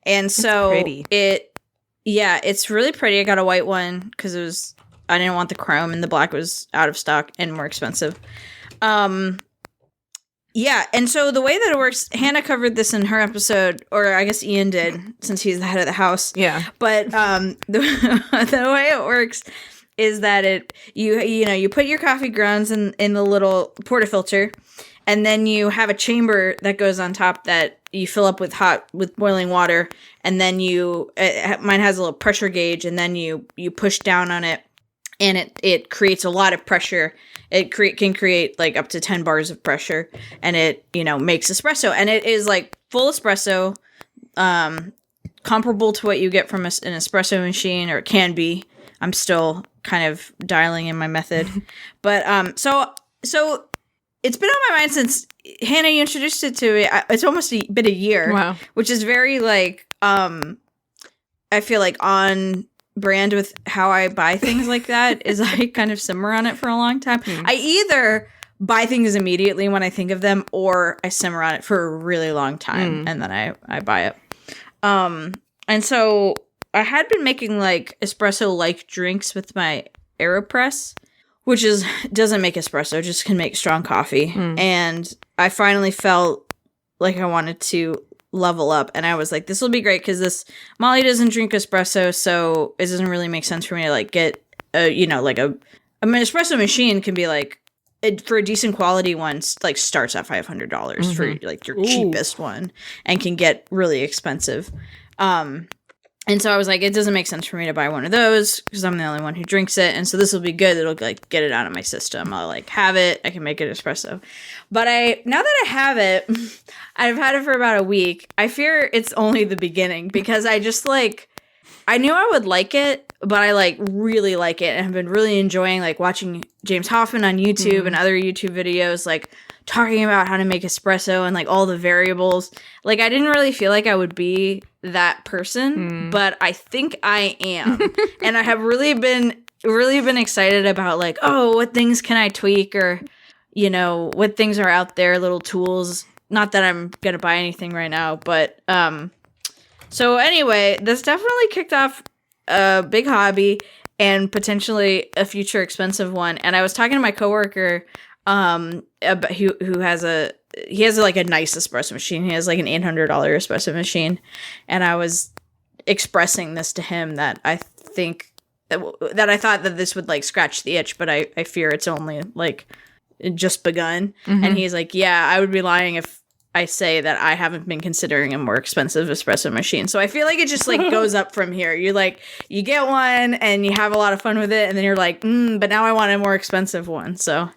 Speaker 2: and so it's really pretty. I got a white one because I didn't want the chrome, and the black was out of stock and more expensive. And so the way that it works, Hannah covered this in her episode, or I guess Ian did, since he's the head of the house.
Speaker 1: Yeah,
Speaker 2: but the way it works is that you put your coffee grounds in the little portafilter. And then you have a chamber that goes on top that you fill up with boiling water. And then mine has a little pressure gauge, and then you push down on it, and it creates a lot of pressure. It can create like up to 10 bars of pressure, and it, makes espresso. And it is like full espresso, comparable to what you get from an espresso machine, or it can be. I'm still kind of dialing in my method. But so it's been on my mind since Hannah, you introduced it to me. It's almost been a year. Wow. Which is very like, I feel like on brand with how I buy things like that is I kind of simmer on it for a long time. I either buy things immediately when I think of them, or I simmer on it for a really long time and then I buy it. And so I had been making like espresso-like drinks with my AeroPress, which doesn't make espresso, just can make strong coffee. And I finally felt like I wanted to level up. And I was like, this will be great because Molly doesn't drink espresso, so it doesn't really make sense for me to like get an espresso machine can be like, for a decent quality one, like starts at $500 for like your cheapest one, and can get really expensive. And so I was like, it doesn't make sense for me to buy one of those because I'm the only one who drinks it. And so this will be good. It'll like get it out of my system. I'll like have it. I can make it espresso. But now that I have it, I've had it for about a week. I fear it's only the beginning because I just like, I knew I would like it, but I like really like it and have been really enjoying like watching James Hoffmann on YouTube and other YouTube videos, like talking about how to make espresso and like all the variables. Like I didn't really feel like I would be that person, but I think I am. And I have really been excited about like, oh, what things can I tweak, or what things are out there, little tools. Not that I'm gonna buy anything right now, but so anyway, this definitely kicked off a big hobby and potentially a future expensive one. And I was talking to my coworker about who has a like a nice espresso machine. He has like an $800 espresso machine, and I was expressing this to him that I think that I thought that this would like scratch the itch, but I fear it's only like just begun. And he's like, yeah, I would be lying if I say that I haven't been considering a more expensive espresso machine. So I feel like it just like goes up from here. You get one and you have a lot of fun with it, and then you're like, but now I want a more expensive one. So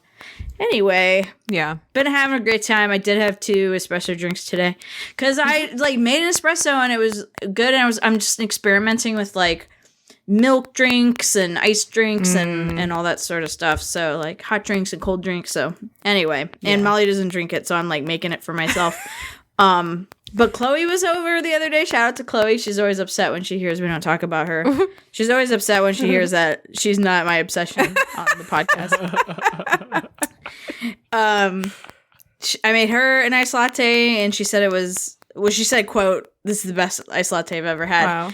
Speaker 2: anyway, yeah, been having a great time. I did have 2 espresso drinks today because I like made an espresso and it was good. And I'm just experimenting with like milk drinks and iced drinks and all that sort of stuff. So like hot drinks and cold drinks. So anyway, and Molly doesn't drink it, so I'm like making it for myself. But Chloe was over the other day. Shout out to Chloe. She's always upset when she hears we don't talk about her. She's always upset when she hears that she's not my obsession on the podcast. I made her an iced latte, and she said it was. Well, she said, "quote This is the best iced latte I've ever had."
Speaker 1: Wow.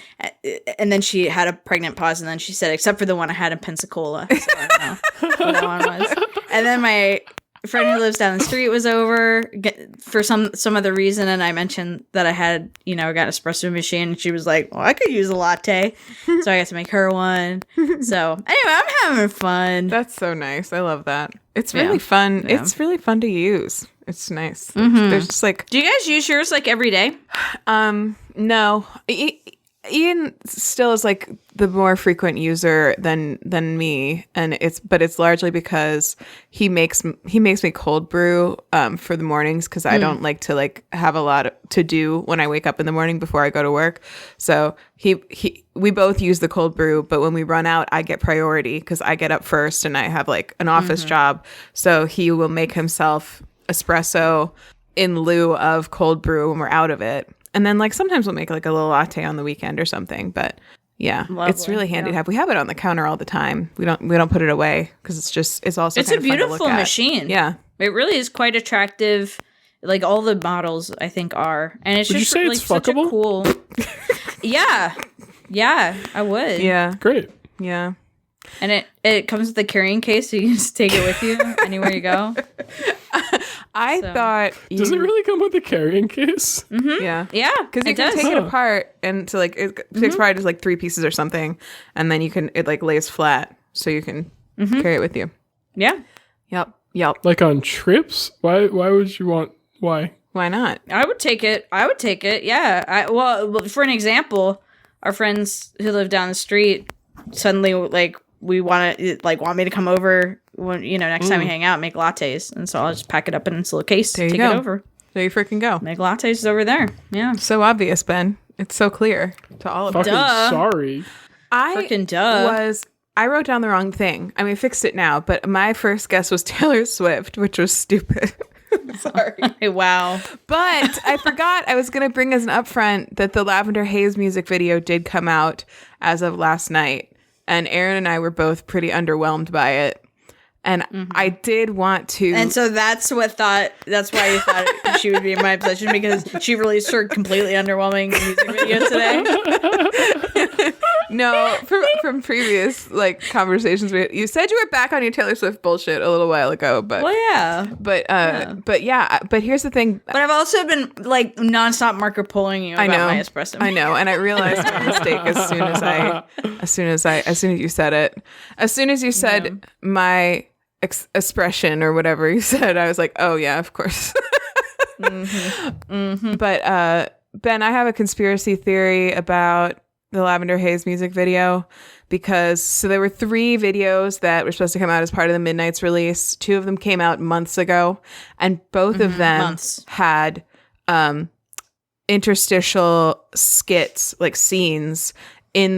Speaker 2: And then she had a pregnant pause, and then she said, "Except for the one I had in Pensacola." So I don't know what that one was. And then my friend who lives down the street was over for some other reason, and I mentioned that I had, got an espresso machine, and she was like, "Well, I could use a latte," so I got to make her one. So anyway, I'm having fun.
Speaker 1: That's so nice. I love that. It's really fun. Yeah. It's really fun to use. It's nice. There's just like.
Speaker 2: Do you guys use yours like every day?
Speaker 1: No. Ian still is like the more frequent user than me, and it's largely because he makes me cold brew for the mornings, because I don't like to like have a lot to do when I wake up in the morning before I go to work. So we both use the cold brew, but when we run out, I get priority because I get up first and I have like an office job. So he will make himself espresso in lieu of cold brew when we're out of it. And then, like, sometimes we'll make, like, a little latte on the weekend or something. But, yeah, it's really handy to have. We have it on the counter all the time. We don't put it away because it's also
Speaker 2: it's a beautiful machine.
Speaker 1: Yeah.
Speaker 2: It really is quite attractive. Like, all the models, I think, are. And it's just, like, such a cool... Yeah. Yeah, I would.
Speaker 1: Yeah.
Speaker 3: Great.
Speaker 1: Yeah.
Speaker 2: And it comes with a carrying case, so you can just take it with you anywhere you go.
Speaker 1: I thought...
Speaker 3: Does it really come with a carrying case?
Speaker 1: Mm-hmm. Yeah.
Speaker 2: Yeah,
Speaker 1: because you can take it apart, and so like it takes apart as like 3 pieces or something, and then it like lays flat, so you can carry it with you.
Speaker 2: Yeah.
Speaker 1: Yep.
Speaker 3: Like on trips? Why would you want... Why?
Speaker 1: Why not?
Speaker 2: I would take it. Yeah. Well, for an example, our friends who live down the street suddenly like... want me to come over when next time we hang out and make lattes, and so I'll just pack it up in its little case, take it over.
Speaker 1: There you freaking go.
Speaker 2: Make lattes over there. Yeah,
Speaker 1: so obvious, Ben. It's so clear to all of us.
Speaker 3: Sorry.
Speaker 1: I wrote down the wrong thing. I mean, fixed it now, but my first guess was Taylor Swift, which was stupid. Sorry.
Speaker 2: Wow.
Speaker 1: But I forgot I was going to bring as an upfront that the Lavender Haze music video did come out as of last night. And Erin and I were both pretty underwhelmed by it. And I did want to...
Speaker 2: And so that's why you thought she would be in my position, because she released her completely underwhelming music video today.
Speaker 1: No, from previous like conversations we had, you said you were back on your Taylor Swift bullshit a little while ago, but but here's the thing.
Speaker 2: But I've also been like nonstop Marco pulling you about my espresso.
Speaker 1: I know, and I realized my mistake as soon as you said it. As soon as you said my expression or whatever you said, I was like, oh yeah, of course. But Ben, I have a conspiracy theory about the Lavender Haze music video, because there were 3 videos that were supposed to come out as part of the Midnight's release. 2 of them came out months ago, and both of them had interstitial skits, like scenes in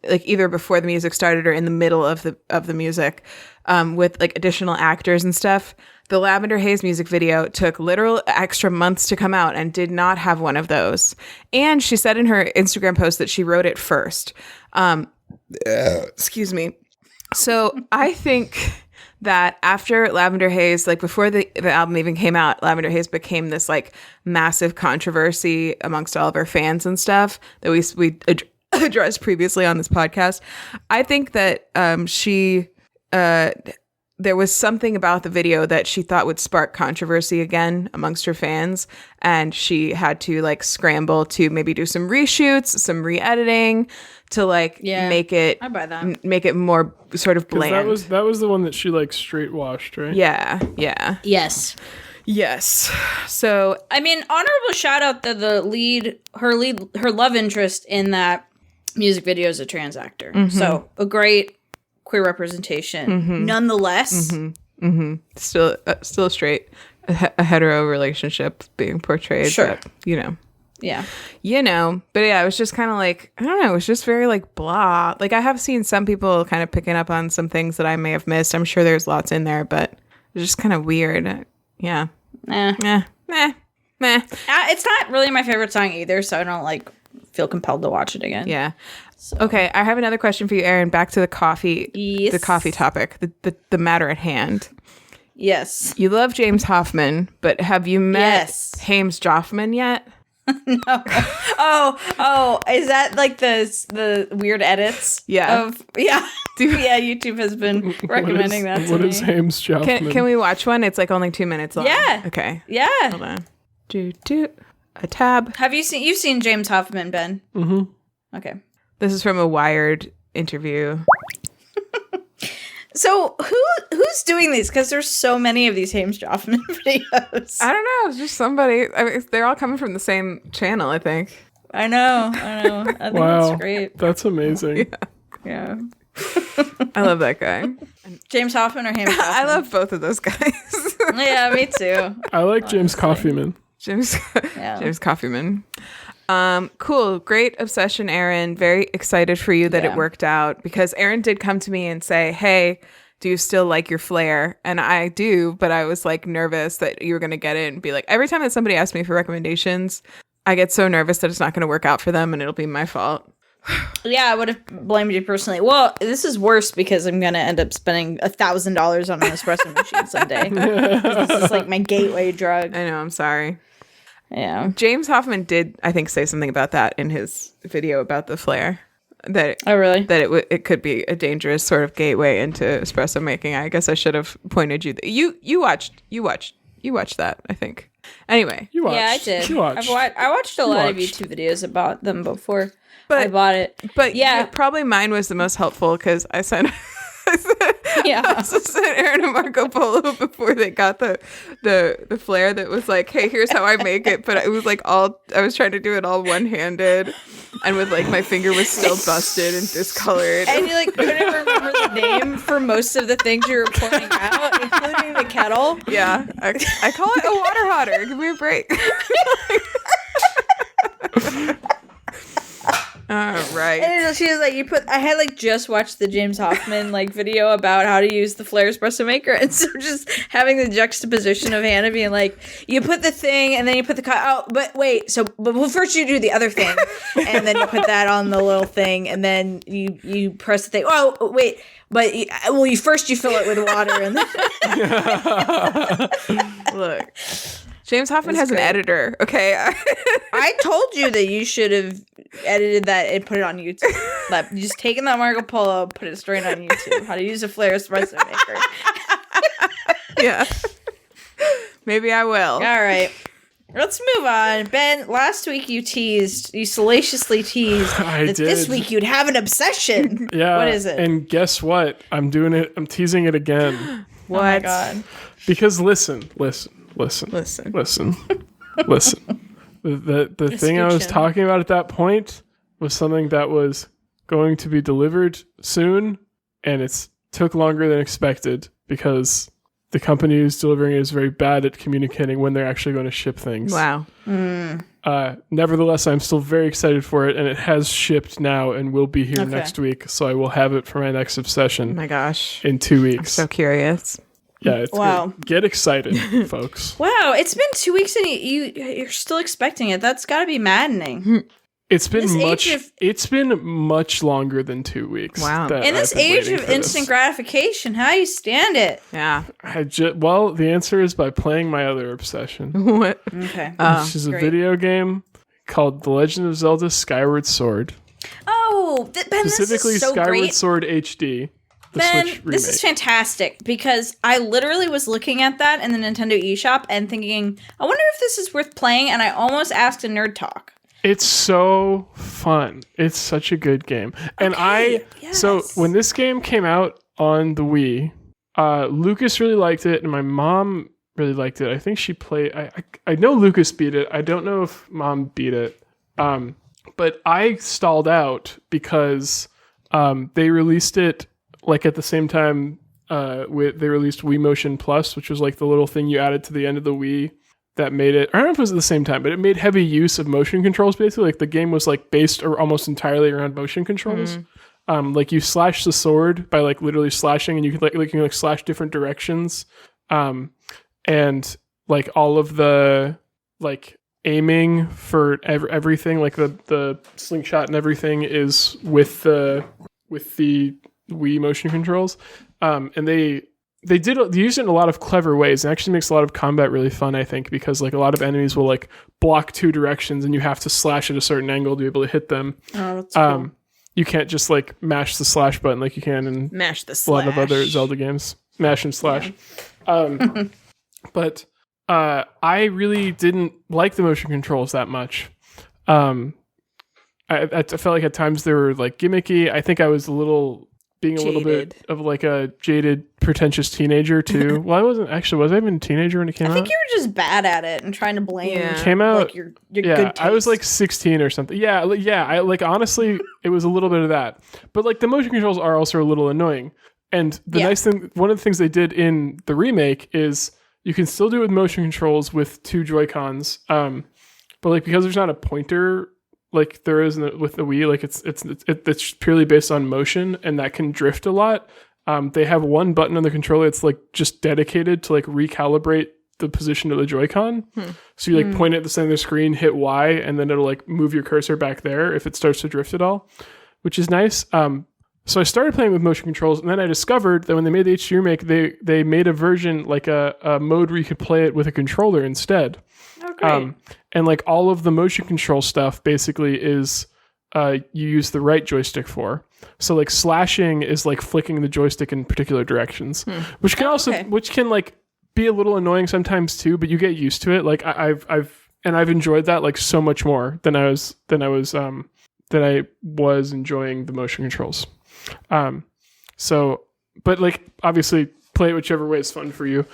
Speaker 1: like either before the music started or in the middle of the music, with like additional actors and stuff. The Lavender Haze music video took literal extra months to come out and did not have one of those. And she said in her Instagram post that she wrote it first. Excuse me. So I think that after Lavender Haze, like before the album even came out, Lavender Haze became this like massive controversy amongst all of her fans and stuff that we addressed previously on this podcast. I think that there was something about the video that she thought would spark controversy again amongst her fans, and she had to like scramble to maybe do some reshoots, some re-editing to like make it more sort of bland.
Speaker 3: That was the one that she like straight washed, right?
Speaker 1: Yeah.
Speaker 2: Yes.
Speaker 1: So
Speaker 2: I mean, honorable shout out that her love interest in that music video is a trans actor. So a great queer representation, nonetheless.
Speaker 1: Still straight, a hetero relationship being portrayed.
Speaker 2: Sure.
Speaker 1: But,
Speaker 2: Yeah.
Speaker 1: You know, but yeah, it was just kind of like, I don't know, it was just very like blah. Like I have seen some people kind of picking up on some things that I may have missed. I'm sure there's lots in there, but it's just kind of weird. Yeah. Meh.
Speaker 2: It's not really my favorite song either, so I don't like feel compelled to watch it again.
Speaker 1: Yeah. So. Okay, I have another question for you, Erin. Back to the coffee, the coffee topic, the matter at hand.
Speaker 2: Yes.
Speaker 1: You love James Hoffmann, but have you met James Joffmann yet?
Speaker 2: No. Oh, is that like the weird edits?
Speaker 1: Yeah.
Speaker 2: Yeah. YouTube has been recommending that to me.
Speaker 3: What is James Joffmann?
Speaker 1: Can we watch one? It's like only 2 minutes long.
Speaker 2: Yeah.
Speaker 1: Okay.
Speaker 2: Yeah.
Speaker 1: Hold on. A tab.
Speaker 2: You've seen James Hoffmann, Ben? Mm-hmm. Okay.
Speaker 1: This is from a Wired interview.
Speaker 2: So who's doing these? Because there's so many of these James Joffmann videos.
Speaker 1: I don't know. It's just somebody. I mean, they're all coming from the same channel, I think.
Speaker 2: I know. I think that's great.
Speaker 3: That's amazing.
Speaker 2: Yeah.
Speaker 1: I love that guy.
Speaker 2: James Hoffmann or James Hoffmann?
Speaker 1: I love both of those guys.
Speaker 2: Yeah, me too.
Speaker 3: I like James Coffeyman.
Speaker 1: James Coffeyman. Cool. Great obsession, Erin. Very excited for you that it worked out, because Erin did come to me and say, hey, do you still like your Flair? And I do, but I was like nervous that you were going to get it and be like, every time that somebody asks me for recommendations, I get so nervous that it's not going to work out for them and it'll be my fault.
Speaker 2: Yeah, I would have blamed you personally. Well, this is worse because I'm going to end up spending $1,000 on an espresso machine someday. This is like my gateway drug.
Speaker 1: I know. I'm sorry.
Speaker 2: Yeah.
Speaker 1: James Hoffmann did, I think, say something about that in his video about the Flair.
Speaker 2: Really?
Speaker 1: That it could be a dangerous sort of gateway into espresso making. I guess I should have pointed you. You watched that, I think. Anyway.
Speaker 3: You watched.
Speaker 2: Yeah, I did.
Speaker 3: You watched.
Speaker 2: I watched a lot of YouTube videos about them before I bought it.
Speaker 1: But
Speaker 2: yeah,
Speaker 1: probably mine was the most helpful because I sent Erin and Marco Polo before they got the Flair that was like, hey, here's how I make it. But it was like I was trying to do it all one-handed, and with like my finger was still busted and discolored.
Speaker 2: And you like couldn't remember the name for most of the things you were pouring out, including the kettle.
Speaker 1: Yeah, I call it a water hotter. Give me a break. All right.
Speaker 2: And she was like, I had like just watched the James Hoffmann like video about how to use the Flair espresso maker, and so just having the juxtaposition of Hannah being like, you put the thing and then you put but wait, but first you do the other thing, and then you put that on the little thing, and then you press the thing. Oh wait, but you first you fill it with water, and then
Speaker 1: look. James Hoffmann has an editor, okay?
Speaker 2: I told you that you should have edited that and put it on YouTube. Like, you just taken that Marco Polo, put it straight on YouTube. How to use a Flair espresso maker.
Speaker 1: Yeah. Maybe I will.
Speaker 2: All right. Let's move on. Ben, last week you salaciously teased that this week you'd have an obsession.
Speaker 3: Yeah.
Speaker 2: What is it?
Speaker 3: And guess what? I'm doing it. I'm teasing it again.
Speaker 1: What?
Speaker 2: Oh my God.
Speaker 3: Because listen. The thing I was talking about at that point was something that was going to be delivered soon, and it took longer than expected because the company who's delivering it is very bad at communicating when they're actually going to ship things.
Speaker 1: Wow.
Speaker 3: Nevertheless, I'm still very excited for it, and it has shipped now and will be here next week, so I will have it for my next obsession.
Speaker 1: Oh my gosh.
Speaker 3: In 2 weeks.
Speaker 1: I'm so curious.
Speaker 3: Yeah, it's good. Get excited, folks.
Speaker 2: Wow, it's been 2 weeks and you're still expecting it. That's got to be maddening.
Speaker 3: It's been much longer than 2 weeks.
Speaker 1: Wow.
Speaker 2: In this age of instant gratification, how do you stand it?
Speaker 1: Yeah.
Speaker 3: Well, the answer is by playing my other obsession.
Speaker 1: What?
Speaker 2: Okay.
Speaker 3: Which is a video game called The Legend of Zelda Skyward Sword.
Speaker 2: Oh, Ben,
Speaker 3: specifically
Speaker 2: this is so
Speaker 3: Skyward
Speaker 2: great.
Speaker 3: Sword HD.
Speaker 2: Ben, this is fantastic because I literally was looking at that in the Nintendo eShop and thinking, I wonder if this is worth playing, and I almost asked a Nerd Talk.
Speaker 3: It's so fun. It's such a good game. And so when this game came out on the Wii, Lucas really liked it, and my mom really liked it. I think she played, I know Lucas beat it. I don't know if Mom beat it. But I stalled out because they released it like at the same time they released Wii Motion Plus, which was like the little thing you added to the end of the Wii that made it. I don't know if it was at the same time, but it made heavy use of motion controls. Basically, like the game was like based or almost entirely around motion controls. Like you slash the sword by like literally slashing, and you can slash different directions. And like all of the like aiming for everything, like the slingshot and everything is with the Wii motion controls. And they use it in a lot of clever ways. It actually makes a lot of combat really fun, I think, because like a lot of enemies will like block two directions and you have to slash at a certain angle to be able to hit them.
Speaker 2: Oh, that's cool.
Speaker 3: You can't just like mash the slash button like you can in a lot of other Zelda games. Mash and slash. Yeah. But I really didn't like the motion controls that much. I felt like at times they were like gimmicky. I think I was being a little bit of like a jaded, pretentious teenager too. Well, I wasn't actually. Was I even a teenager when it came out?
Speaker 2: I think you were just bad at it and trying to blame.
Speaker 3: It came out.
Speaker 2: Like, your good taste.
Speaker 3: I was like 16 or something. Yeah. I like honestly, it was a little bit of that. But like the motion controls are also a little annoying. And the nice thing, one of the things they did in the remake is you can still do it with motion controls with two Joy-Cons. But like because there's not a pointer like there is with the Wii, like it's purely based on motion, and that can drift a lot. They have one button on the controller that's like just dedicated to like recalibrate the position of the Joy-Con. So you like point it at the center of the screen, hit Y, and then it'll like move your cursor back there if it starts to drift at all, which is nice. So I started playing with motion controls, and then I discovered that when they made the HD remake, they made a version, like a mode where you could play it with a controller instead.
Speaker 2: Oh, great.
Speaker 3: And like all of the motion control stuff basically is you use the right joystick for. So like slashing is like flicking the joystick in particular directions, which can like be a little annoying sometimes too, but you get used to it. Like I've enjoyed that like so much more than I was enjoying the motion controls. But like obviously play it whichever way is fun for you.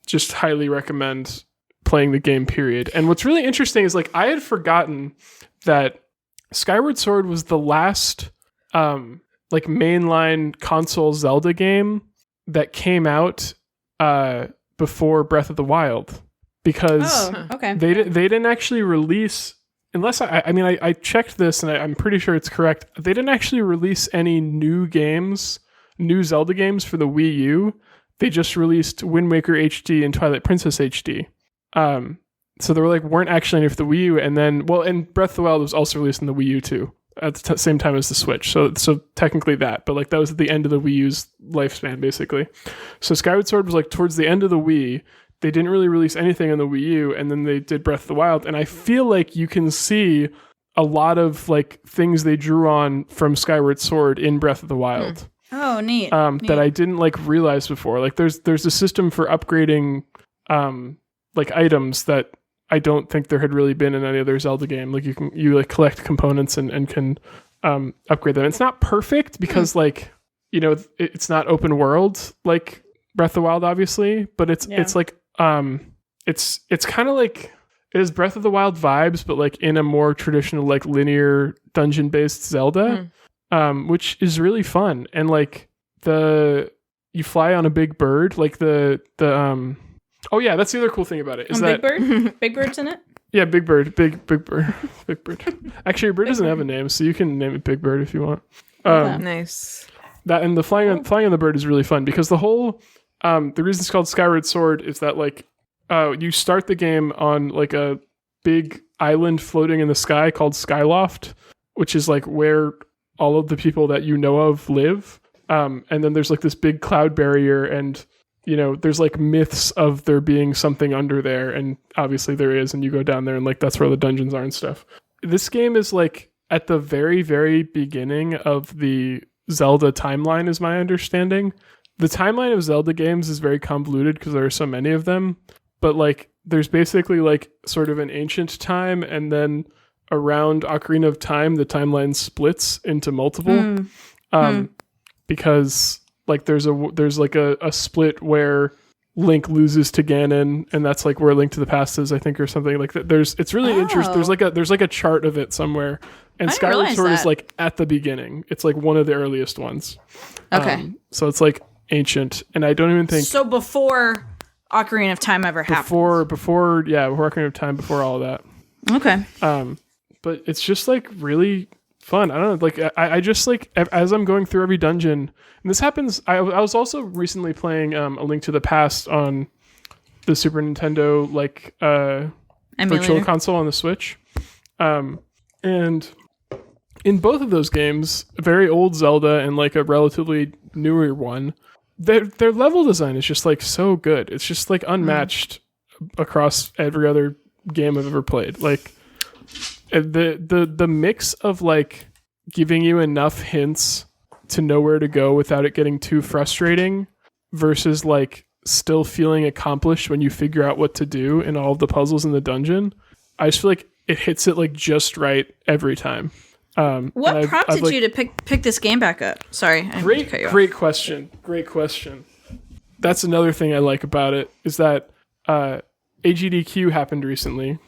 Speaker 3: Just highly recommend playing the game, period. And what's really interesting is like I had forgotten that Skyward Sword was the last like mainline console Zelda game that came out before Breath of the Wild, because they didn't actually release, unless I checked this and I'm pretty sure it's correct, they didn't actually release any new Zelda games for the Wii U. They just released Wind Waker HD and Twilight Princess HD. So they weren't actually any for the Wii U, and Breath of the Wild was also released in the Wii U too at the same time as the Switch. So technically that, but like that was at the end of the Wii U's lifespan basically. So Skyward Sword was like towards the end of the Wii. They didn't really release anything on the Wii U, and then they did Breath of the Wild, and I feel like you can see a lot of like things they drew on from Skyward Sword in Breath of the Wild.
Speaker 2: Oh, neat.
Speaker 3: That I didn't like realize before. Like there's a system for upgrading like items that I don't think there had really been in any other Zelda game. Like you like collect components and can upgrade them. It's not perfect because like, you know, it's not open world like Breath of the Wild obviously, but it's like it's kind of like it has Breath of the Wild vibes, but like in a more traditional like linear dungeon based Zelda, which is really fun. And like you fly on a big bird, like oh yeah, that's the other cool thing about it. Is that
Speaker 2: Big Bird? Big Bird's in it?
Speaker 3: Yeah, Big Bird. Big Bird. Big Bird. Actually, your bird doesn't have a name, so you can name it Big Bird if you want.
Speaker 1: Nice.
Speaker 3: That and the flying on the bird is really fun because the whole the reason it's called Skyward Sword is that like you start the game on like a big island floating in the sky called Skyloft, which is like where all of the people that you know of live. And then there's like this big cloud barrier, and you know, there's like myths of there being something under there, and obviously there is, and you go down there and like that's where the dungeons are and stuff. This game is like at the very, very beginning of the Zelda timeline is my understanding. The timeline of Zelda games is very convoluted because there are so many of them, but like there's basically like sort of an ancient time, and then around Ocarina of Time the timeline splits into multiple because like there's like a split where Link loses to Ganon, and that's like where Link to the Past is, I think, or something like that. It's really interesting. There's like a chart of it somewhere, and Skyward Sword is like at the beginning. It's like one of the earliest ones.
Speaker 2: Okay,
Speaker 3: so it's like ancient, and I don't even think
Speaker 2: so. Before Ocarina of Time ever happened.
Speaker 3: Before Ocarina of Time, before all of that.
Speaker 2: Okay.
Speaker 3: But it's just like really fun. I don't know. Like I just like as I'm going through every dungeon, and this happens. I was also recently playing A Link to the Past on the Super Nintendo like virtual console on the Switch, and in both of those games, a very old Zelda and like a relatively newer one, their level design is just like so good. It's just like unmatched across every other game I've ever played. Like the mix of like giving you enough hints to know where to go without it getting too frustrating versus like still feeling accomplished when you figure out what to do in all of the puzzles in the dungeon. I just feel like it hits it like just right every time.
Speaker 2: What prompted you to pick this game back up? Sorry,
Speaker 3: great question. That's another thing I like about it is that AGDQ happened recently.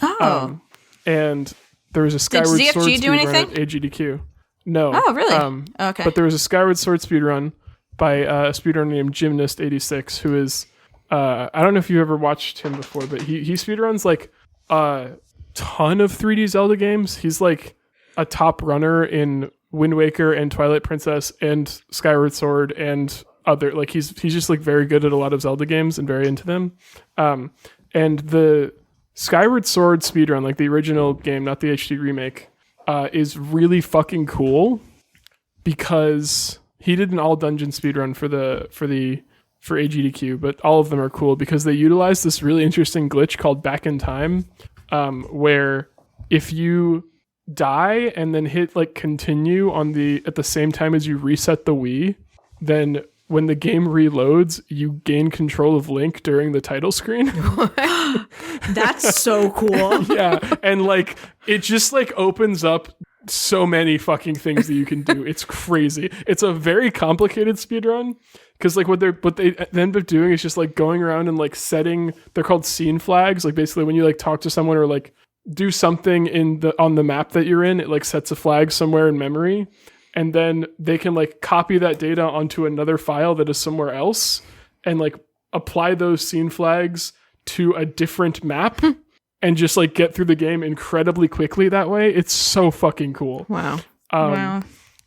Speaker 2: Oh.
Speaker 3: And there was a Skyward Sword speedrun at AGDQ. No.
Speaker 2: Oh, really? Okay.
Speaker 3: But there was a Skyward Sword speedrun by a speedrunner named Gymnast86, who is I don't know if you've ever watched him before, but he speedruns like a ton of 3D Zelda games. He's like a top runner in Wind Waker and Twilight Princess and Skyward Sword and other, like he's just like very good at a lot of Zelda games and very into them. And the Skyward Sword speedrun, like the original game, not the HD remake, is really fucking cool because he did an all dungeon speedrun for AGDQ, but all of them are cool because they utilize this really interesting glitch called Back in Time, where if you die and then hit like continue at the same time as you reset the Wii, then when the game reloads, you gain control of Link during the title screen.
Speaker 2: That's so cool.
Speaker 3: Yeah, and like it just like opens up so many fucking things that you can do. It's crazy. It's a very complicated speedrun because like what they end up doing is just like going around and like setting. They're called scene flags. Like basically when you like talk to someone or like do something on the map that you're in, it like sets a flag somewhere in memory, and then they can like copy that data onto another file that is somewhere else and like apply those scene flags to a different map and just like get through the game incredibly quickly that way. It's so fucking cool.
Speaker 1: Wow.
Speaker 2: Wow.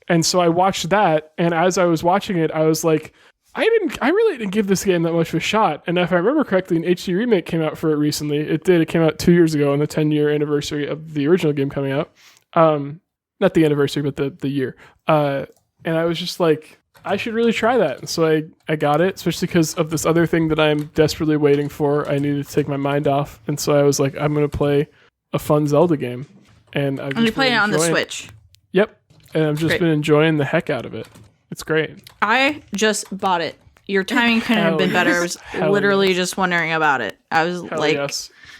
Speaker 3: And so I watched that, and as I was watching it, I was like, I really didn't give this game that much of a shot. And if I remember correctly, an HD remake came out for it recently. It did. It came out 2 years ago on the 10-year anniversary of the original game coming out. Not the anniversary, but the year. And I was just like, I should really try that. And so I got it, especially because of this other thing that I'm desperately waiting for. I needed to take my mind off. And so I was like, I'm going to play a fun Zelda game. And
Speaker 2: you play it on the Switch?
Speaker 3: Yep. And I've just been enjoying the heck out of it. It's great.
Speaker 2: I just bought it. Your timing couldn't have been better. I was literally just wondering about it. I was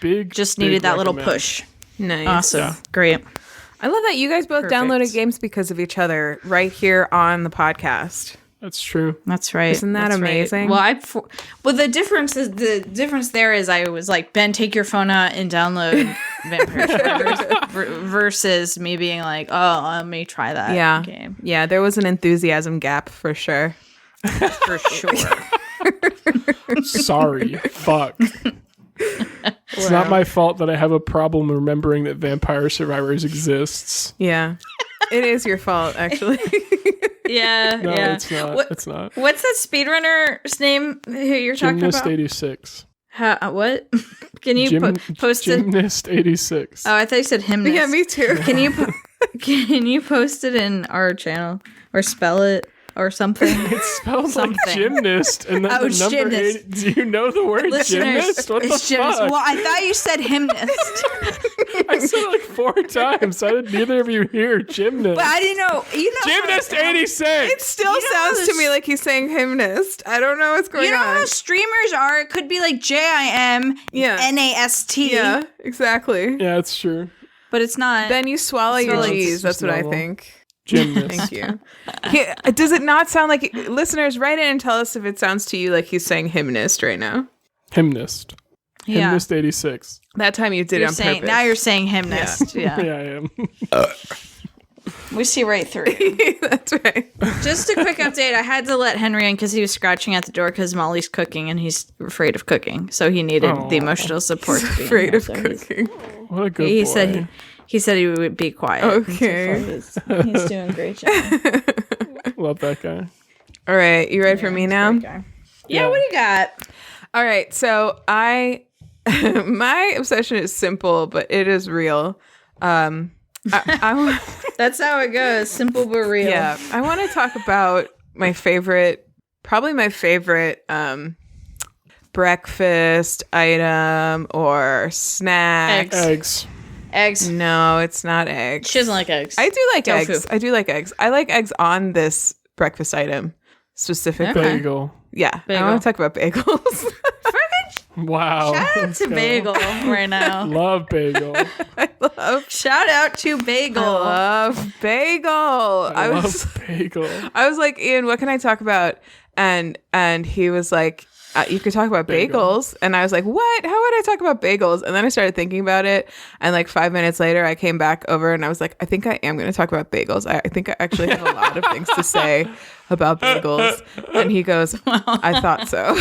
Speaker 2: just needed that little push.
Speaker 1: Nice.
Speaker 2: Awesome. Yeah. Great.
Speaker 1: I love that you guys both downloaded games because of each other right here on the podcast.
Speaker 3: That's true.
Speaker 2: That's right.
Speaker 1: Isn't that amazing?
Speaker 2: Right. Well, the difference there is I was like, Ben, take your phone out and download Vampire Survivors versus me being like, oh, let me try that game.
Speaker 1: Yeah, there was an enthusiasm gap for sure.
Speaker 2: For sure.
Speaker 3: Sorry. Fuck. It's not my fault that I have a problem remembering that Vampire Survivors exists.
Speaker 1: Yeah. It is your fault, actually.
Speaker 2: Yeah,
Speaker 3: no,
Speaker 2: yeah.
Speaker 3: It's not. It's not.
Speaker 2: What's that speedrunner's name who you're talking about?
Speaker 3: Gymnast86.
Speaker 2: What? Can you post it?
Speaker 3: Gymnast86.
Speaker 2: Oh, I thought you said hymnist.
Speaker 1: Yeah, me too.
Speaker 2: Can you post it in our channel or spell it or something?
Speaker 3: It spells like gymnast, and then the number
Speaker 2: gymnast.
Speaker 3: 8. Do you know the word gymnast? What the fuck?
Speaker 2: Well, I thought you said hymnist.
Speaker 3: I said it like 4 times. How did neither of you hear gymnast?
Speaker 2: But I didn't know.
Speaker 3: Gymnast86.
Speaker 1: It still sounds to me like he's saying hymnist. I don't know what's going on.
Speaker 2: You know how streamers are? It could be like JIMNAST.
Speaker 1: Yeah, exactly.
Speaker 3: Yeah, it's true.
Speaker 2: But it's not.
Speaker 1: Then you swallow your G's. That's what I think.
Speaker 3: Gymnast.
Speaker 1: Thank you. Does it not sound like listeners write in and tell us if it sounds to you like he's saying hymnist right now?
Speaker 3: Hymnist.
Speaker 2: Yeah.
Speaker 3: Hymnist 86.
Speaker 1: That time you did it on purpose.
Speaker 2: Now you're saying hymnist. Yeah.
Speaker 3: Yeah, I am.
Speaker 2: We see right through you.
Speaker 1: That's right.
Speaker 2: Just a quick update. I had to let Henry in because he was scratching at the door because Molly's cooking and he's afraid of cooking. So he needed the emotional support.
Speaker 1: He's afraid of cooking.
Speaker 3: What a good boy.
Speaker 2: He said he would be quiet.
Speaker 1: Okay.
Speaker 2: So he's doing a great job.
Speaker 3: Love that guy.
Speaker 1: All right. You ready for me now?
Speaker 2: Yeah, what do you got?
Speaker 1: All right. So my obsession is simple, but it is real.
Speaker 2: That's how it goes. Simple but real.
Speaker 1: Yeah. I want to talk about my favorite breakfast item or snack.
Speaker 3: Eggs.
Speaker 1: No, it's not eggs.
Speaker 2: She doesn't like eggs.
Speaker 1: I do like
Speaker 2: Tofu.
Speaker 1: eggs. I do like eggs. I like eggs on this breakfast item specifically.
Speaker 2: Okay.
Speaker 3: Bagel.
Speaker 1: Yeah.
Speaker 2: Bagel.
Speaker 1: I want to talk about bagels.
Speaker 3: Wow.
Speaker 2: Shout out to Bagel right now.
Speaker 3: Love Bagel.
Speaker 2: Shout out to Bagel.
Speaker 1: I love bagel.
Speaker 3: I love Bagel.
Speaker 1: I was like, Ian, what can I talk about? And he was like, you could talk about bagels. And I was like, what? How would I talk about bagels? And then I started thinking about it. And like 5 minutes later, I came back over and I was like, I think I am going to talk about bagels. I think I actually have a lot of things to say about bagels. And he goes, I thought so.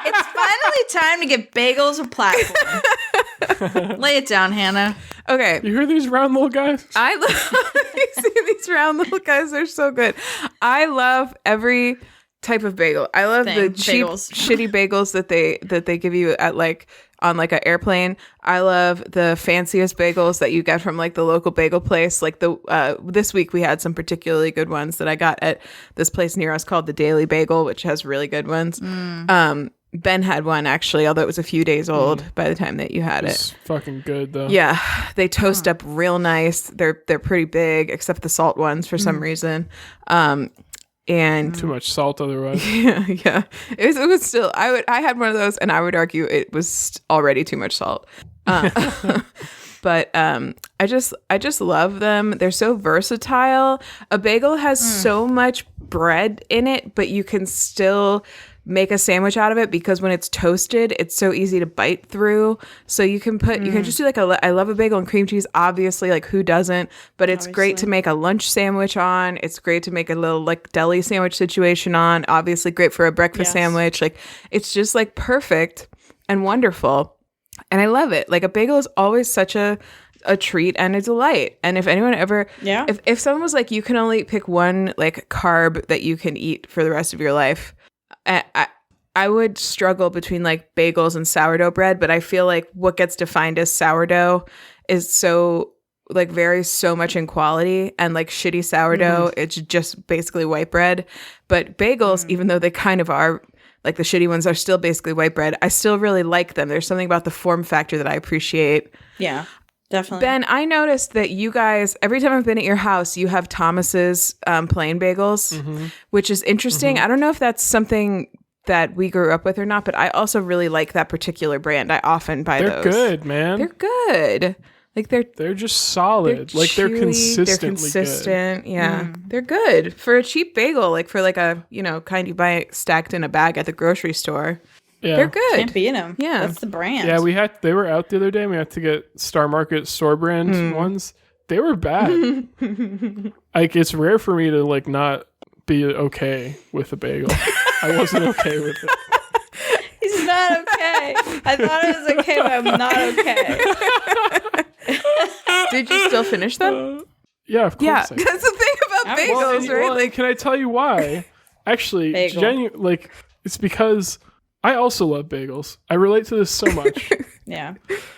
Speaker 2: It's finally time to give Bagels a platform. Lay it down, Hannah.
Speaker 1: Okay.
Speaker 3: You hear these round little guys?
Speaker 1: I love you see these round little guys. They're so good. I love every type of bagel. I love the cheap, shitty bagels that they give you at like on like an airplane. I love the fanciest bagels that you get from like the local bagel place. Like this week we had some particularly good ones that I got at this place near us called the Daily Bagel, which has really good ones. Ben had one actually, although it was a few days old by the time that you had
Speaker 3: It's fucking good though.
Speaker 1: Yeah, they toast up real nice. They're pretty big, except the salt ones for some reason. And
Speaker 3: too much salt otherwise.
Speaker 1: yeah. It was still. I had one of those, and I would argue it was already too much salt. But I just love them. They're so versatile. A bagel has so much bread in it, but you can still make a sandwich out of it because when it's toasted, it's so easy to bite through. So you can just do like I love a bagel and cream cheese, obviously, like who doesn't, but it's great to make a lunch sandwich on. It's great to make a little like deli sandwich situation on, obviously great for a breakfast sandwich. Like it's just like perfect and wonderful. And I love it. Like a bagel is always such a treat and a delight. And if anyone ever, if someone was like, you can only pick one like carb that you can eat for the rest of your life, I would struggle between like bagels and sourdough bread, but I feel like what gets defined as sourdough is so like varies so much in quality, and like shitty sourdough, it's just basically white bread. But bagels, even though they kind of are, like the shitty ones are still basically white bread, I still really like them. There's something about the form factor that I appreciate.
Speaker 2: Yeah. Definitely.
Speaker 1: Ben, I noticed that you guys, every time I've been at your house, you have Thomas's plain bagels, which is interesting. I don't know if that's something that we grew up with or not, but I also really like that particular brand. I often buy those.
Speaker 3: They're good, man.
Speaker 1: They're good. Like they're
Speaker 3: just solid.
Speaker 1: They're chewy,
Speaker 3: they're consistently
Speaker 1: they're consistent. Good. Yeah. They're good for a cheap bagel, like for like a, kind you buy stacked in a bag at the grocery store.
Speaker 3: Yeah.
Speaker 1: They're good.
Speaker 2: Can't beat them.
Speaker 1: Yeah.
Speaker 2: That's the brand.
Speaker 3: Yeah, they were out the other day and we had to get Star Market store brand ones. They were bad. Like it's rare for me to like not be okay with a bagel. I wasn't okay with it.
Speaker 2: He's not okay. I thought it was okay, but I'm not okay.
Speaker 1: Did you still finish them?
Speaker 3: Yeah, of course.
Speaker 1: Yeah, that's the thing about bagels, right?
Speaker 3: Well, can I tell you why? Actually, it's because I also love bagels. I relate to this so much.
Speaker 2: Yeah.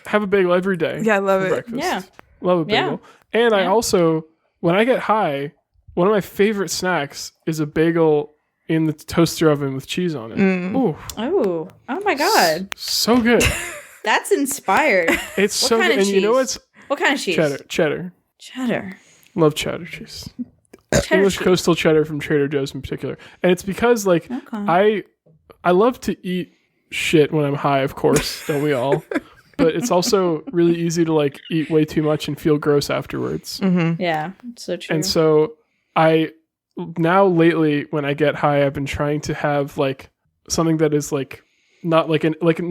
Speaker 3: Have a bagel every day.
Speaker 1: Yeah, I love it.
Speaker 3: Breakfast.
Speaker 2: Yeah.
Speaker 3: Love a bagel. Yeah. And I also, when I get high, one of my favorite snacks is a bagel in the toaster oven with cheese on it. Ooh.
Speaker 2: Oh my God.
Speaker 3: So good.
Speaker 2: That's inspired.
Speaker 3: It's so good. And cheese? You know what's...
Speaker 2: What kind of cheese?
Speaker 3: Cheddar. Love cheddar cheese. English coastal cheddar from Trader Joe's in particular. And it's because like I love to eat shit when I'm high, of course, don't we all? But it's also really easy to like eat way too much and feel gross afterwards.
Speaker 2: Yeah, it's so true.
Speaker 3: And so I now lately when I get high, I've been trying to have like something that is like not like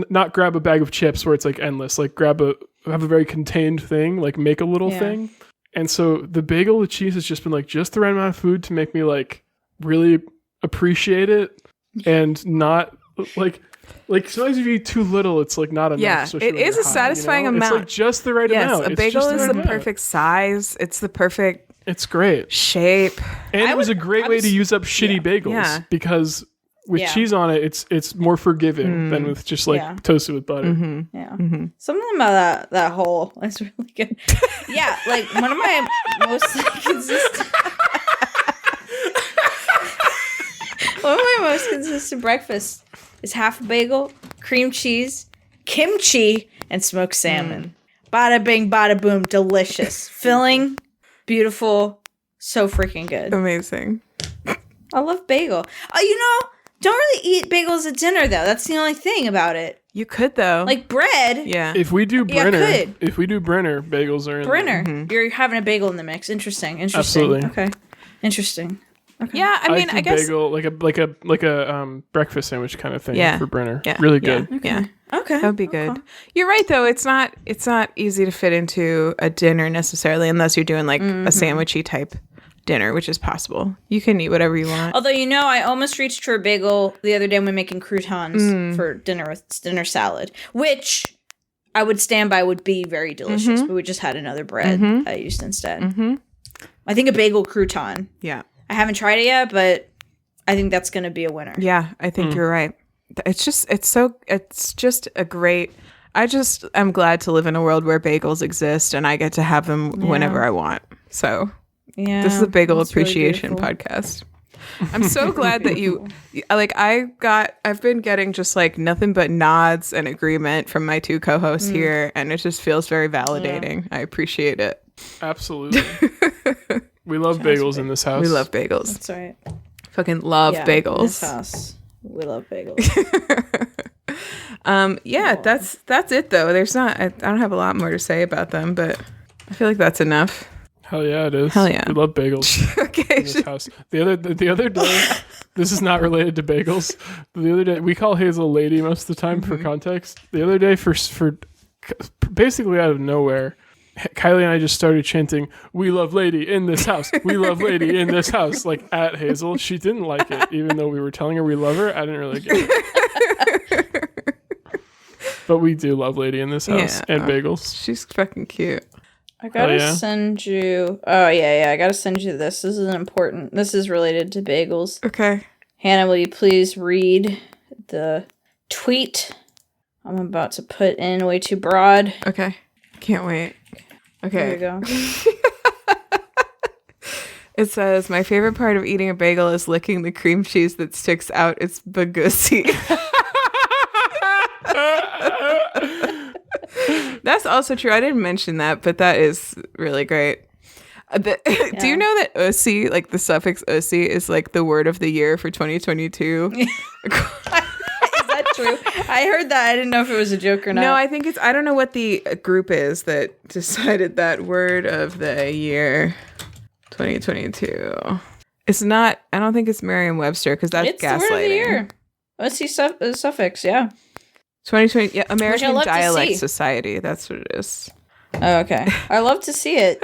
Speaker 3: not grab a bag of chips where it's like endless, like have a very contained thing, like make a little thing. And so the bagel with cheese has just been like just the right amount of food to make me like really appreciate it and not like sometimes if you eat too little, it's like not enough.
Speaker 1: Yeah, it is a satisfying amount.
Speaker 3: It's like just the right amount.
Speaker 1: Yes, a bagel is the perfect size. It's the perfect.
Speaker 3: It's great
Speaker 1: shape.
Speaker 3: And it was a great way to use up shitty bagels because with cheese on it, it's more forgiving than with just like toasted with butter.
Speaker 1: Mm-hmm.
Speaker 2: Yeah. Mm-hmm. Something about that hole is really good. Yeah, like one of my most consistent. One of my most consistent breakfasts is half a bagel, cream cheese, kimchi, and smoked salmon. Bada bing, bada boom, delicious, filling, beautiful, so freaking good.
Speaker 1: Amazing.
Speaker 2: I love bagel. Don't really eat bagels at dinner though. That's the only thing about it.
Speaker 1: You could though.
Speaker 2: Like bread.
Speaker 1: Yeah.
Speaker 3: If we do Brenner, bagels are in
Speaker 2: Brenner.
Speaker 3: there.
Speaker 2: Mm-hmm. You're having a bagel in the mix. Interesting.
Speaker 3: Absolutely.
Speaker 2: Okay. Interesting. Okay.
Speaker 1: Yeah, I mean, I guess
Speaker 3: bagel like a breakfast sandwich kind of thing for Brenner.
Speaker 1: Yeah.
Speaker 3: Really good.
Speaker 1: Yeah.
Speaker 2: Okay.
Speaker 1: That would be good. You're right though. It's not easy to fit into a dinner necessarily unless you're doing like a sandwichy type dinner, which is possible. You can eat whatever you want.
Speaker 2: Although I almost reached for a bagel the other day when making croutons for dinner with dinner salad, which I would stand by would be very delicious. But we just had another bread I used instead. I think a bagel crouton.
Speaker 1: Yeah.
Speaker 2: I haven't tried it yet, but I think that's going to be a winner.
Speaker 1: Yeah, I think you're right. It's just a great. I'm glad to live in a world where bagels exist and I get to have them whenever I want. So this is a bagel appreciation podcast. I'm so glad that you like. I've been getting just like nothing but nods and agreement from my two co-hosts here, and it just feels very validating. Yeah. I appreciate it.
Speaker 3: Absolutely. We love bagels in this house.
Speaker 1: We love bagels.
Speaker 2: That's right.
Speaker 1: Fucking love bagels.
Speaker 2: In this house, we love bagels.
Speaker 1: That's it though. There's not. I don't have a lot more to say about them, but I feel like that's enough.
Speaker 3: Hell yeah, it is.
Speaker 1: Hell yeah.
Speaker 3: We love bagels
Speaker 1: Okay.
Speaker 3: in this house. The other day, this is not related to bagels. The other day, we call Hazel Lady most of the time for context. The other day, for basically out of nowhere, Kylie and I just started chanting, "We love Lady in this house. We love Lady in this house," like at Hazel. She didn't like it, even though we were telling her we love her. I didn't really get it. But we do love Lady in this house and bagels.
Speaker 1: She's fucking cute.
Speaker 2: I gotta send you. Oh yeah. I gotta send you this. This is important. This is related to bagels.
Speaker 1: Okay.
Speaker 2: Hannah, will you please read the tweet I'm about to put in? Way too broad.
Speaker 1: Okay. Can't wait. Okay.
Speaker 2: There you go.
Speaker 1: It says, "My favorite part of eating a bagel is licking the cream cheese that sticks out its bagusi." That's also true. I didn't mention that, but that is really great. Do you know that "usi," like the suffix "usi," is like the word of the year for 2022?
Speaker 2: Is that true? I heard that. I didn't know if it was a joke or not.
Speaker 1: No, I think I don't know what the group is that decided that word of the year 2022. It's not, I don't think it's Merriam-Webster because that's gaslighting.
Speaker 2: It's the word of the year. "Usi" suffix, yeah.
Speaker 1: 2020, American Dialect Society. That's what it is.
Speaker 2: Oh, okay. I love to see it.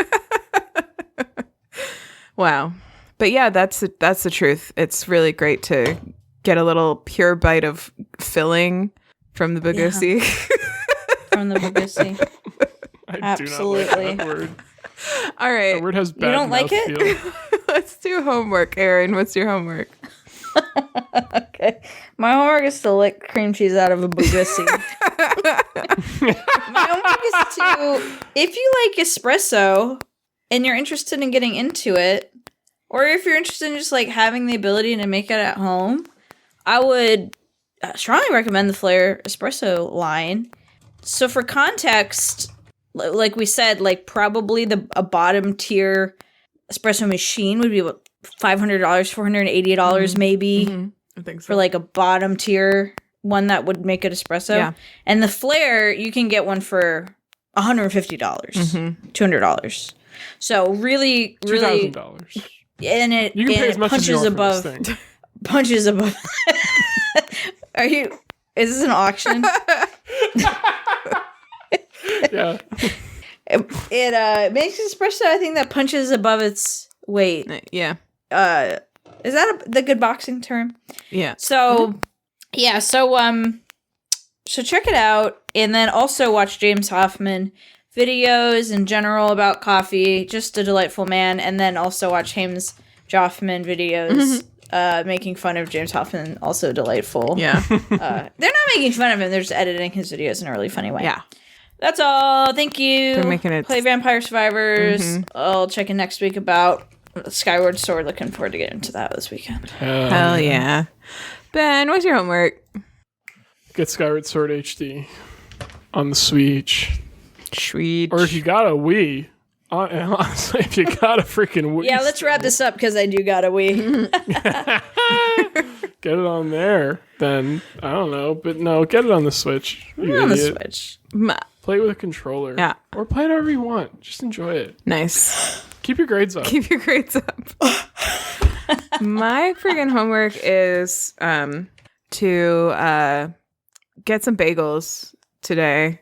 Speaker 1: Wow. But yeah, that's the truth. It's really great to get a little pure bite of filling from the bagusi.
Speaker 2: Yeah. From the bagusi. Absolutely.
Speaker 3: Do not like that word.
Speaker 1: All right.
Speaker 3: That word has bad
Speaker 2: You don't like it?
Speaker 1: Let's do homework. Erin, what's your homework?
Speaker 2: Okay. My homework is to lick cream cheese out of a bagusi. My homework is to, if you like espresso and you're interested in getting into it, or if you're interested in just like having the ability to make it at home, I would strongly recommend the Flair espresso line. So for context, like we said, like probably a bottom tier espresso machine would be what, $500, $480 maybe.
Speaker 1: Mm-hmm. I think so.
Speaker 2: For like a bottom tier one that would make it espresso. Yeah. And the Flair, you can get one for $150, $200. So really, really
Speaker 3: $2,000.
Speaker 2: And it,
Speaker 3: you can pay as much
Speaker 2: punches
Speaker 3: as you
Speaker 2: above. Punches above. Are you? Is this an auction?
Speaker 3: Yeah.
Speaker 2: It makes espresso, I think, that punches above its weight.
Speaker 1: Yeah.
Speaker 2: Is that the good boxing term?
Speaker 1: Yeah.
Speaker 2: So, so check it out, and then also watch James Hoffmann videos in general about coffee. Just a delightful man, and then also watch James Joffmann videos. Making fun of James Hoffmann, also delightful.
Speaker 1: Yeah.
Speaker 2: They're not making fun of him, they're just editing his videos in a really funny way.
Speaker 1: Yeah.
Speaker 2: That's all. Thank you.
Speaker 1: They're making it.
Speaker 2: Play Vampire Survivors. I'll check in next week about Skyward Sword. Looking forward to getting into that this weekend.
Speaker 1: Hell yeah. Ben, what's your homework?
Speaker 3: Get Skyward Sword HD on the Switch.
Speaker 1: Sweet.
Speaker 3: Or if you got a Wii. Honestly, if you got a freaking Wii.
Speaker 2: Yeah, let's wrap this up because I do got a Wii.
Speaker 3: Get it on there, then I don't know, but no, get it on the Switch.
Speaker 2: On the Switch.
Speaker 3: Play it with a controller.
Speaker 1: Yeah.
Speaker 3: Or play it however you want. Just enjoy it.
Speaker 1: Nice.
Speaker 3: Keep your grades up.
Speaker 1: Keep your grades up. My freaking homework is to get some bagels today.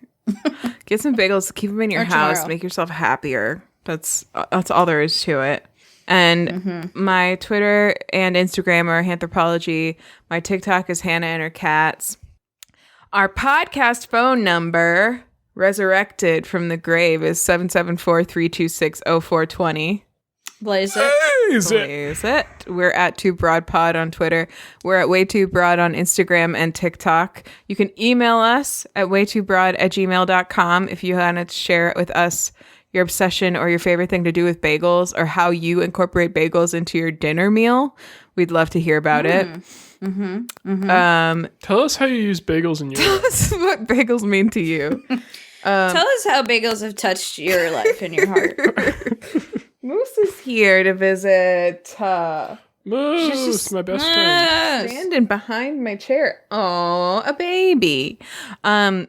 Speaker 1: Get some bagels, keep them in your house, tomorrow. Make yourself happier. That's all there is to it. And my Twitter and Instagram are Anthropology. My TikTok is Hannah and her cats. Our podcast phone number, resurrected from the grave, is 774-326-0420.
Speaker 2: Blaze it.
Speaker 1: Blaze it. We're at 2BroadPod on Twitter. We're at Way Too Broad on Instagram and TikTok. You can email us at waytoobroad@gmail.com if you want to share with us your obsession or your favorite thing to do with bagels or how you incorporate bagels into your dinner meal. We'd love to hear about it.
Speaker 3: Tell us how you use bagels in your life.
Speaker 1: Tell us what bagels mean to you.
Speaker 2: Tell us how bagels have touched your life and your heart.
Speaker 1: Moose is here to visit.
Speaker 3: Moose, my best friend.
Speaker 1: Standing behind my chair. Oh, a baby. Where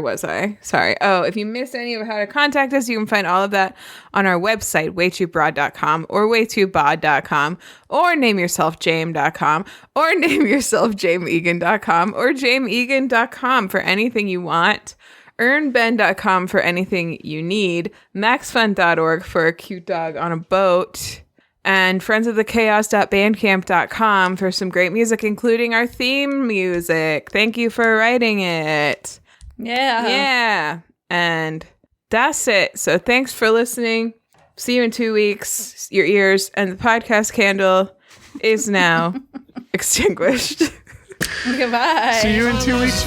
Speaker 1: was I? Sorry. Oh, if you missed any of how to contact us, you can find all of that on our website, waytoobroad.com or waytoobod.com or nameyourselfjame.com or nameyourselfjameegan.com or jameegan.com for anything you want. earnben.com for anything you need, maxfun.org for a cute dog on a boat, and friendsofthechaos.bandcamp.com for some great music, including our theme music. Thank you for writing it. Yeah. And that's it. So thanks for listening. See you in 2 weeks. Your ears and the podcast candle is now extinguished.
Speaker 2: Goodbye.
Speaker 3: See you in 2 weeks.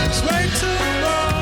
Speaker 4: It's way too long.